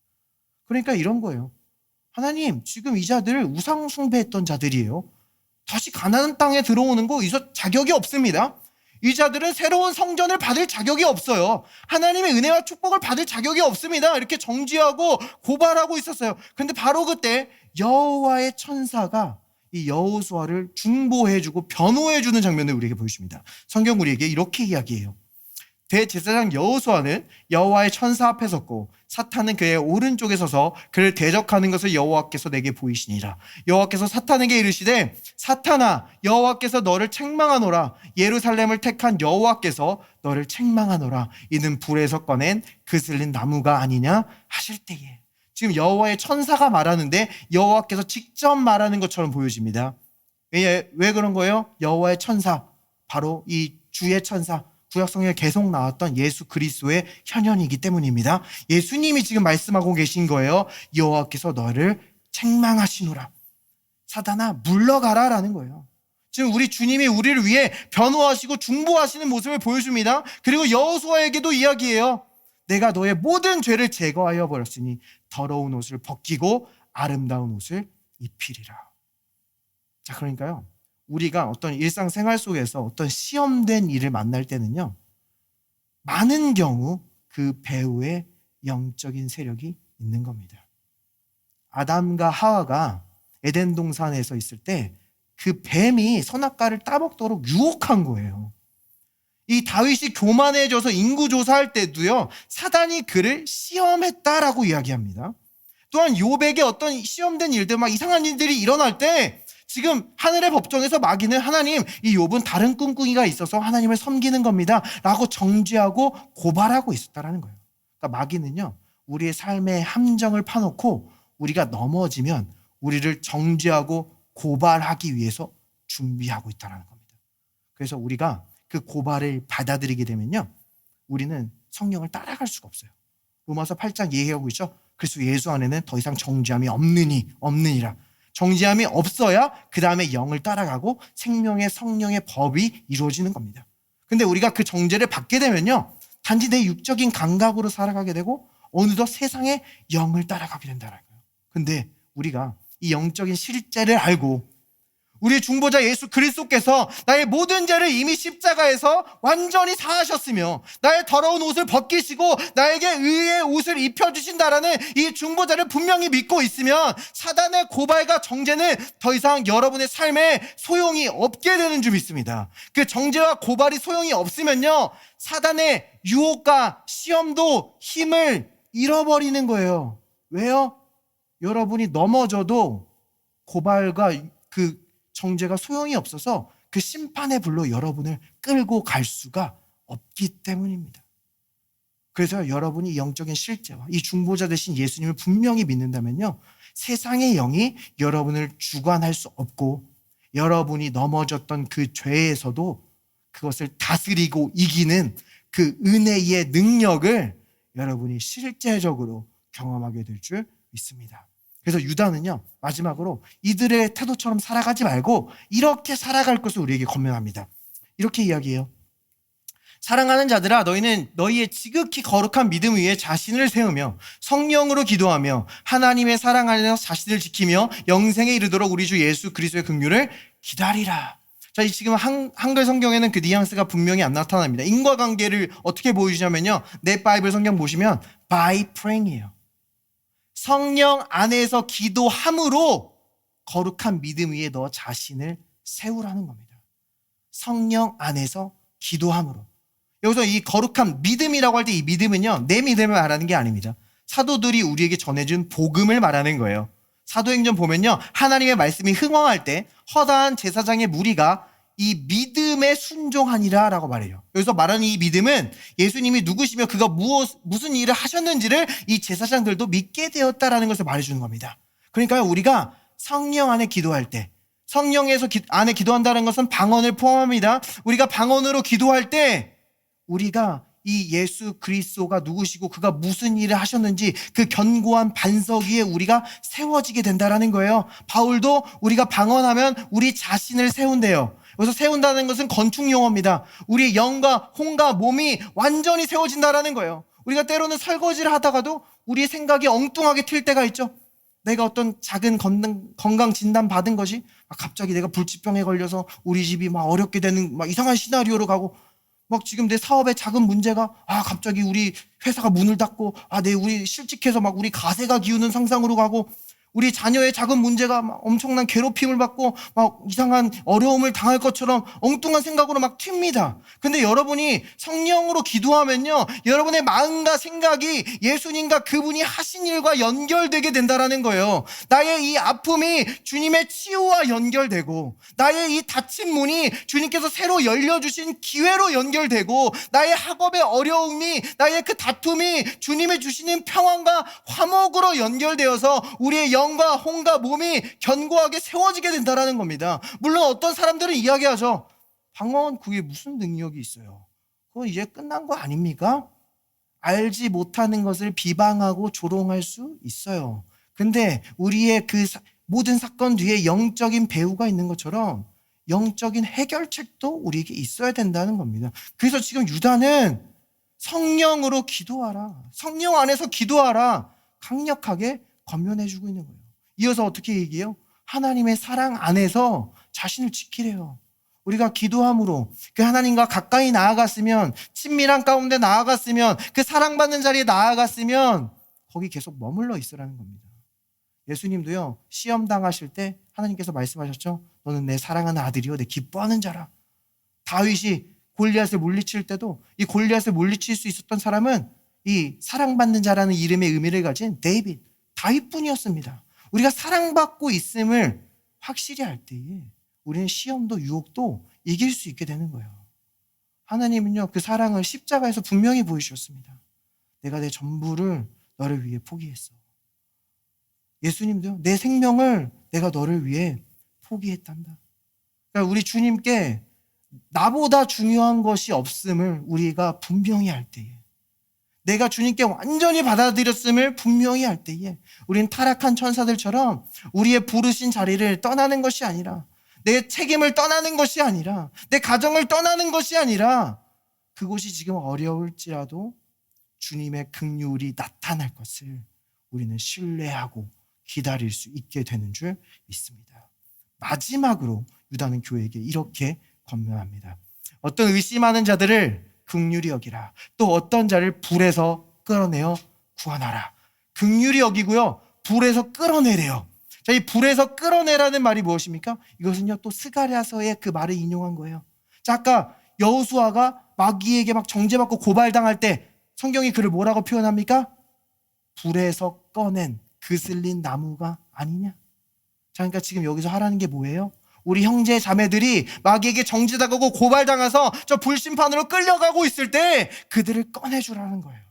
그러니까 이런 거예요. 하나님, 지금 이 자들 우상 숭배했던 자들이에요. 다시 가나안 땅에 들어오는 거 있어 자격이 없습니다. 이 자들은 새로운 성전을 받을 자격이 없어요. 하나님의 은혜와 축복을 받을 자격이 없습니다. 이렇게 정죄하고 고발하고 있었어요. 그런데 바로 그때 여호와의 천사가 이 여호수아를 중보해주고 변호해주는 장면을 우리에게 보여줍니다. 성경 우리에게 이렇게 이야기해요. 대제사장 여호수아는 여호와의 천사 앞에 섰고 사탄은 그의 오른쪽에 서서 그를 대적하는 것을 여호와께서 내게 보이시니라. 여호와께서 사탄에게 이르시되 사탄아, 여호와께서 너를 책망하노라. 예루살렘을 택한 여호와께서 너를 책망하노라. 이는 불에서 꺼낸 그슬린 나무가 아니냐 하실 때에. 지금 여호와의 천사가 말하는데 여호와께서 직접 말하는 것처럼 보여집니다. 왜 그런 거예요? 여호와의 천사, 바로 이 주의 천사, 구약성경에 계속 나왔던 예수 그리스도의 현현이기 때문입니다. 예수님이 지금 말씀하고 계신 거예요. 여호와께서 너를 책망하시노라. 사단아, 물러가라 라는 거예요. 지금 우리 주님이 우리를 위해 변호하시고 중보하시는 모습을 보여줍니다. 그리고 여호수아에게도 이야기해요. 내가 너의 모든 죄를 제거하여 버렸으니 더러운 옷을 벗기고 아름다운 옷을 입히리라. 자, 그러니까요, 우리가 어떤 일상생활 속에서 어떤 시험된 일을 만날 때는요, 많은 경우 그 배후에 영적인 세력이 있는 겁니다. 아담과 하와가 에덴 동산에서 있을 때 그 뱀이 선악과를 따먹도록 유혹한 거예요. 이 다윗이 교만해져서 인구 조사할 때도요, 사단이 그를 시험했다라고 이야기합니다. 또한 욥에게 어떤 시험된 일들, 막 이상한 일들이 일어날 때 지금 하늘의 법정에서 마귀는 하나님, 이 욥은 다른 꿍꿍이가 있어서 하나님을 섬기는 겁니다 라고 정죄하고 고발하고 있었다라는 거예요. 그러니까 마귀는요, 우리의 삶의 함정을 파놓고 우리가 넘어지면 우리를 정죄하고 고발하기 위해서 준비하고 있다는 겁니다. 그래서 우리가 그 고발을 받아들이게 되면요, 우리는 성령을 따라갈 수가 없어요. 로마서 8장 얘기하고 있죠. 그래서 예수 안에는 더 이상 정죄함이 없느니라. 정죄함이 없어야 그 다음에 영을 따라가고 생명의 성령의 법이 이루어지는 겁니다. 근데 우리가 그 정죄를 받게 되면요, 단지 내 육적인 감각으로 살아가게 되고 어느덧 세상의 영을 따라가게 된다는 거예요. 근데 우리가 이 영적인 실제를 알고 우리의 중보자 예수 그리스도께서 나의 모든 죄를 이미 십자가에서 완전히 사하셨으며 나의 더러운 옷을 벗기시고 나에게 의의 옷을 입혀주신다라는 이 중보자를 분명히 믿고 있으면 사단의 고발과 정죄는 더 이상 여러분의 삶에 소용이 없게 되는 줄 믿습니다. 그 정죄와 고발이 소용이 없으면요, 사단의 유혹과 시험도 힘을 잃어버리는 거예요. 왜요? 여러분이 넘어져도 고발과 그 정죄가 소용이 없어서 그 심판의 불로 여러분을 끌고 갈 수가 없기 때문입니다. 그래서 여러분이 영적인 실제와 이 중보자 되신 예수님을 분명히 믿는다면요, 세상의 영이 여러분을 주관할 수 없고 여러분이 넘어졌던 그 죄에서도 그것을 다스리고 이기는 그 은혜의 능력을 여러분이 실제적으로 경험하게 될 줄 믿습니다. 그래서 유다는요, 마지막으로 이들의 태도처럼 살아가지 말고 이렇게 살아갈 것을 우리에게 권면합니다. 이렇게 이야기해요. 사랑하는 자들아, 너희는 너희의 지극히 거룩한 믿음 위에 자신을 세우며 성령으로 기도하며 하나님의 사랑 안에서 자신을 지키며 영생에 이르도록 우리 주 예수 그리스도의 긍휼을 기다리라. 자, 지금 한글 성경에는 그 뉘앙스가 분명히 안 나타납니다. 인과관계를 어떻게 보여주냐면요, 내 바이블 성경 보시면 by praying이에요. 성령 안에서 기도함으로 거룩한 믿음 위에 너 자신을 세우라는 겁니다. 성령 안에서 기도함으로. 여기서 이 거룩한 믿음이라고 할 때 이 믿음은요, 내 믿음을 말하는 게 아닙니다. 사도들이 우리에게 전해준 복음을 말하는 거예요. 사도행전 보면요, 하나님의 말씀이 흥왕할 때 허다한 제사장의 무리가 이 믿음에 순종하니라 라고 말해요. 여기서 말하는 이 믿음은 예수님이 누구시며 그가 무슨 일을 하셨는지를 이 제사장들도 믿게 되었다라는 것을 말해주는 겁니다. 그러니까 우리가 성령 안에 기도할 때, 성령에서 안에 기도한다는 것은 방언을 포함합니다. 우리가 방언으로 기도할 때 우리가 이 예수 그리스도가 누구시고 그가 무슨 일을 하셨는지 그 견고한 반석 위에 우리가 세워지게 된다라는 거예요. 바울도 우리가 방언하면 우리 자신을 세운대요. 여기서 세운다는 것은 건축 용어입니다. 우리의 영과 혼과 몸이 완전히 세워진다라는 거예요. 우리가 때로는 설거지를 하다가도 우리의 생각이 엉뚱하게 튈 때가 있죠. 내가 어떤 작은 건강 진단 받은 것이 갑자기 내가 불치병에 걸려서 우리 집이 막 어렵게 되는 막 이상한 시나리오로 가고, 막 지금 내 사업에 작은 문제가 갑자기 우리 회사가 문을 닫고 우리 실직해서 막 우리 가세가 기우는 상상으로 가고, 우리 자녀의 작은 문제가 막 엄청난 괴롭힘을 받고 막 이상한 어려움을 당할 것처럼 엉뚱한 생각으로 막 튑니다. 근데 여러분이 성령으로 기도하면요, 여러분의 마음과 생각이 예수님과 그분이 하신 일과 연결되게 된다라는 거예요. 나의 이 아픔이 주님의 치유와 연결되고, 나의 이 닫힌 문이 주님께서 새로 열려주신 기회로 연결되고, 나의 학업의 어려움이, 나의 그 다툼이 주님의 주시는 평안과 화목으로 연결되어서 우리의 영과 혼과 몸이 견고하게 세워지게 된다는 겁니다. 물론 어떤 사람들은 이야기하죠. 방언 그게 무슨 능력이 있어요? 그거 이제 끝난 거 아닙니까? 알지 못하는 것을 비방하고 조롱할 수 있어요. 근데 우리의 그 모든 사건 뒤에 영적인 배후가 있는 것처럼 영적인 해결책도 우리에게 있어야 된다는 겁니다. 그래서 지금 유다는 성령으로 기도하라, 성령 안에서 기도하라 강력하게 권면해주고 있는 거예요. 이어서 어떻게 얘기해요? 하나님의 사랑 안에서 자신을 지키래요. 우리가 기도함으로 그 하나님과 가까이 나아갔으면, 친밀한 가운데 나아갔으면, 그 사랑받는 자리에 나아갔으면 거기 계속 머물러 있으라는 겁니다. 예수님도요, 시험 당하실 때 하나님께서 말씀하셨죠. 너는 내 사랑하는 아들이요, 내 기뻐하는 자라. 다윗이 골리앗을 물리칠 때도 이 골리앗을 물리칠 수 있었던 사람은 이 사랑받는 자라는 이름의 의미를 가진 다윗뿐이었습니다. 우리가 사랑받고 있음을 확실히 알 때에 우리는 시험도 유혹도 이길 수 있게 되는 거예요. 하나님은요, 그 사랑을 십자가에서 분명히 보여주셨습니다. 내가 내 전부를 너를 위해 포기했어. 예수님도요, 내 생명을 내가 너를 위해 포기했단다. 그러니까 우리 주님께 나보다 중요한 것이 없음을 우리가 분명히 할 때에, 내가 주님께 완전히 받아들였음을 분명히 할 때에 우리는 타락한 천사들처럼 우리의 부르신 자리를 떠나는 것이 아니라, 내 책임을 떠나는 것이 아니라, 내 가정을 떠나는 것이 아니라, 그곳이 지금 어려울지라도 주님의 긍휼이 나타날 것을 우리는 신뢰하고 기다릴 수 있게 되는 줄 믿습니다. 마지막으로 유다는 교회에게 이렇게 권면합니다. 어떤 의심하는 자들을 긍휼히 여기라. 또 어떤 자를 불에서 끌어내어 구원하라. 긍휼히 여기고요, 불에서 끌어내래요. 자, 이 불에서 끌어내라는 말이 무엇입니까? 이것은요, 또 스가랴서의 그 말을 인용한 거예요. 자, 아까 여호수아가 마귀에게 막 정죄받고 고발당할 때 성경이 그를 뭐라고 표현합니까? 불에서 꺼낸 그슬린 나무가 아니냐. 자, 그러니까 지금 여기서 하라는 게 뭐예요? 우리 형제 자매들이 마귀에게 정죄당하고 고발당해서 저 불심판으로 끌려가고 있을 때 그들을 꺼내주라는 거예요.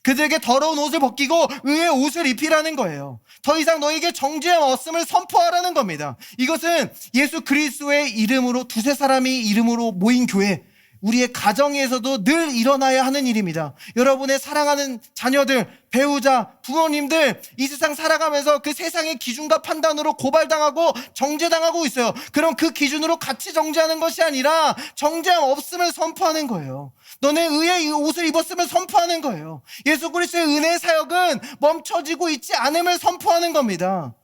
그들에게 더러운 옷을 벗기고 의의 옷을 입히라는 거예요. 더 이상 너에게 정죄함 없음을 선포하라는 겁니다. 이것은 예수 그리스도의 이름으로, 두세 사람이 이름으로 모인 교회, 우리의 가정에서도 늘 일어나야 하는 일입니다. 여러분의 사랑하는 자녀들, 배우자, 부모님들 이 세상 살아가면서 그 세상의 기준과 판단으로 고발당하고 정죄당하고 있어요. 그럼 그 기준으로 같이 정죄하는 것이 아니라 정죄함 없음을 선포하는 거예요. 너네 의의 옷을 입었음을 선포하는 거예요. 예수 그리스도의 은혜의 사역은 멈춰지고 있지 않음을 선포하는 겁니다.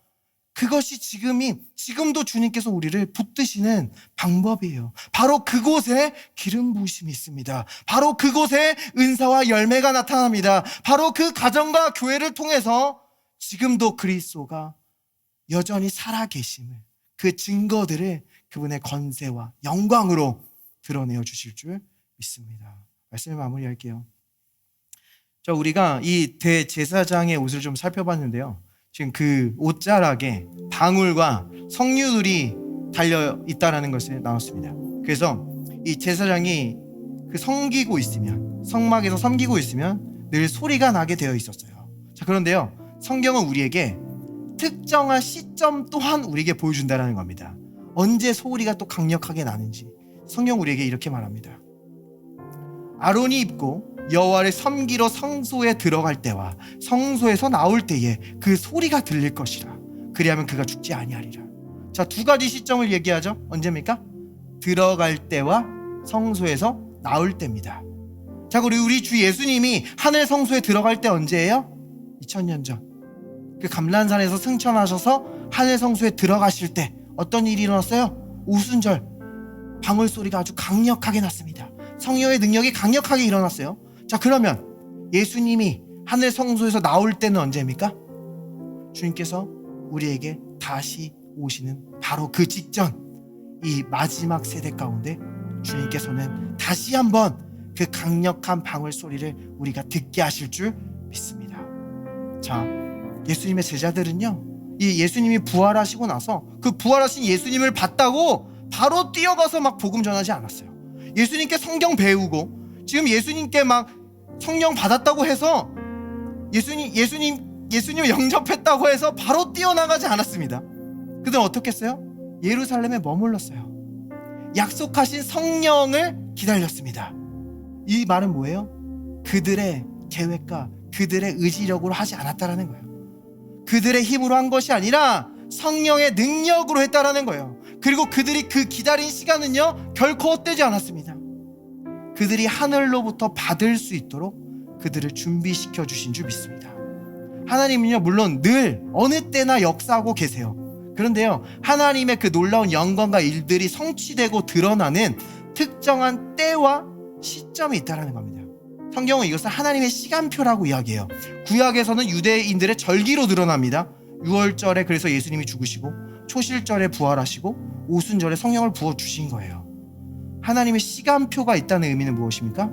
그것이 지금도 주님께서 우리를 붙드시는 방법이에요. 바로 그곳에 기름 부으심이 있습니다. 바로 그곳에 은사와 열매가 나타납니다. 바로 그 가정과 교회를 통해서 지금도 그리스도가 여전히 살아계심을, 그 증거들을 그분의 건세와 영광으로 드러내어 주실 줄 믿습니다. 말씀을 마무리할게요. 자, 우리가 이 대제사장의 옷을 좀 살펴봤는데요. 지금 그 옷자락에 방울과 석류들이 달려 있다라는 것을 나눴습니다. 그래서 이 제사장이 그 섬기고 있으면, 성막에서 섬기고 있으면 늘 소리가 나게 되어 있었어요. 자, 그런데요, 성경은 우리에게 특정한 시점 또한 우리에게 보여준다는 겁니다. 언제 소리가 또 강력하게 나는지 성경 우리에게 이렇게 말합니다. 아론이 입고 여호와를 섬기러 성소에 들어갈 때와 성소에서 나올 때에 그 소리가 들릴 것이라. 그리하면 그가 죽지 아니하리라. 자, 두 가지 시점을 얘기하죠. 언제입니까? 들어갈 때와 성소에서 나올 때입니다. 자, 그리고 우리 주 예수님이 하늘 성소에 들어갈 때 언제예요? 2000년 전 그 감람산에서 승천하셔서 하늘 성소에 들어가실 때 어떤 일이 일어났어요? 오순절 방울 소리가 아주 강력하게 났습니다. 성령의 능력이 강력하게 일어났어요. 자, 그러면 예수님이 하늘 성소에서 나올 때는 언제입니까? 주님께서 우리에게 다시 오시는 바로 그 직전, 이 마지막 세대 가운데 주님께서는 다시 한번 그 강력한 방울 소리를 우리가 듣게 하실 줄 믿습니다. 자, 예수님의 제자들은요, 이 예수님이 부활하시고 나서 그 부활하신 예수님을 봤다고 바로 뛰어가서 막 복음 전하지 않았어요. 예수님께 성경 배우고 지금 예수님께 막 성령 받았다고 해서 예수님 영접했다고 해서 바로 뛰어나가지 않았습니다. 그들은 어떻게 했어요? 예루살렘에 머물렀어요. 약속하신 성령을 기다렸습니다. 이 말은 뭐예요? 그들의 계획과 그들의 의지력으로 하지 않았다라는 거예요. 그들의 힘으로 한 것이 아니라 성령의 능력으로 했다라는 거예요. 그리고 그들이 그 기다린 시간은요 결코 헛되지 않았습니다. 그들이 하늘로부터 받을 수 있도록 그들을 준비시켜 주신 줄 믿습니다. 하나님은요 물론 늘 어느 때나 역사하고 계세요. 그런데요 하나님의 그 놀라운 영광과 일들이 성취되고 드러나는 특정한 때와 시점이 있다는 겁니다. 성경은 이것을 하나님의 시간표라고 이야기해요. 구약에서는 유대인들의 절기로 드러납니다. 6월절에 그래서 예수님이 죽으시고, 초실절에 부활하시고, 오순절에 성령을 부어주신 거예요. 하나님의 시간표가 있다는 의미는 무엇입니까?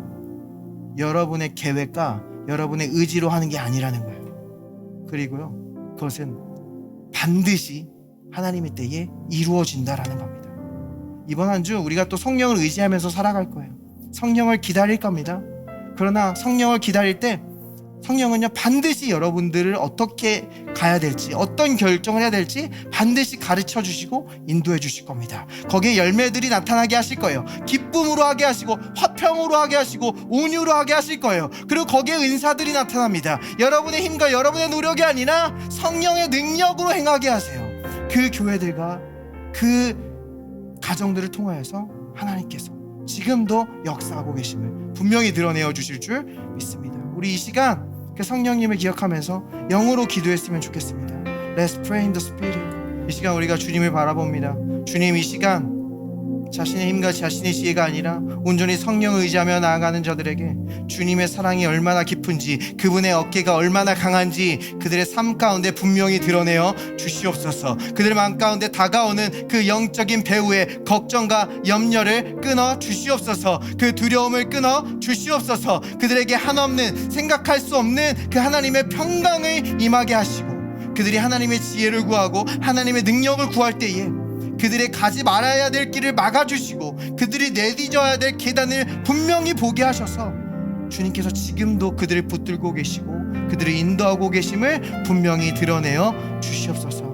여러분의 계획과 여러분의 의지로 하는 게 아니라는 거예요. 그리고요 그것은 반드시 하나님의 때에 이루어진다라는 겁니다. 이번 한 주 우리가 또 성령을 의지하면서 살아갈 거예요. 성령을 기다릴 겁니다. 그러나 성령을 기다릴 때 성령은요 반드시 여러분들을 어떻게 가야 될지, 어떤 결정을 해야 될지 반드시 가르쳐 주시고 인도해 주실 겁니다. 거기에 열매들이 나타나게 하실 거예요. 기쁨으로 하게 하시고, 화평으로 하게 하시고, 온유로 하게 하실 거예요. 그리고 거기에 은사들이 나타납니다. 여러분의 힘과 여러분의 노력이 아니라 성령의 능력으로 행하게 하세요. 그 교회들과 그 가정들을 통하여서 하나님께서 지금도 역사하고 계심을 분명히 드러내어 주실 줄 믿습니다. 우리 이 시간 그 성령님을 기억하면서 영으로 기도했으면 좋겠습니다. Let's pray in the Spirit. 이 시간 우리가 주님을 바라봅니다. 주님, 이 시간 자신의 힘과 자신의 지혜가 아니라 온전히 성령을 의지하며 나아가는 저들에게 주님의 사랑이 얼마나 깊은지, 그분의 어깨가 얼마나 강한지 그들의 삶 가운데 분명히 드러내어 주시옵소서. 그들의 마음 가운데 다가오는 그 영적인 배후의 걱정과 염려를 끊어 주시옵소서. 그 두려움을 끊어 주시옵소서. 그들에게 한없는, 생각할 수 없는 그 하나님의 평강을 임하게 하시고, 그들이 하나님의 지혜를 구하고 하나님의 능력을 구할 때에 그들의 가지 말아야 될 길을 막아주시고, 그들이 내딛어야 될 계단을 분명히 보게 하셔서 주님께서 지금도 그들을 붙들고 계시고 그들을 인도하고 계심을 분명히 드러내어 주시옵소서.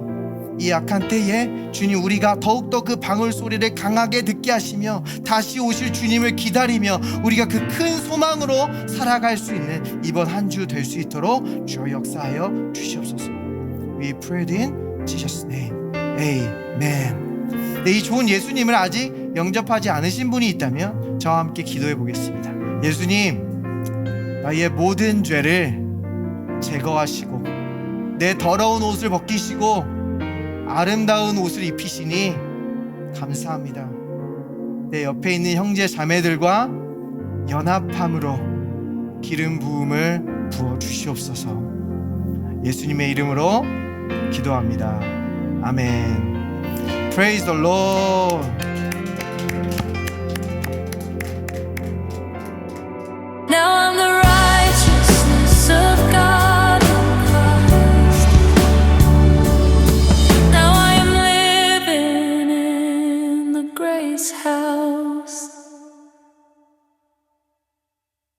이 악한 때에 주님, 우리가 더욱더 그 방울 소리를 강하게 듣게 하시며 다시 오실 주님을 기다리며 우리가 그 큰 소망으로 살아갈 수 있는 이번 한 주 될 수 있도록 주여 역사하여 주시옵소서. We prayed in Jesus' name. Amen. 네, 이 좋은 예수님을 아직 영접하지 않으신 분이 있다면 저와 함께 기도해 보겠습니다. 예수님, 나의 모든 죄를 제거하시고 내 더러운 옷을 벗기시고 아름다운 옷을 입히시니 감사합니다. 내 옆에 있는 형제 자매들과 연합함으로 기름 부음을 부어 주시옵소서. 예수님의 이름으로 기도합니다. 아멘. Praise the Lord. Now I'm the righteousness of God in Christ. Now I am living in the grace house.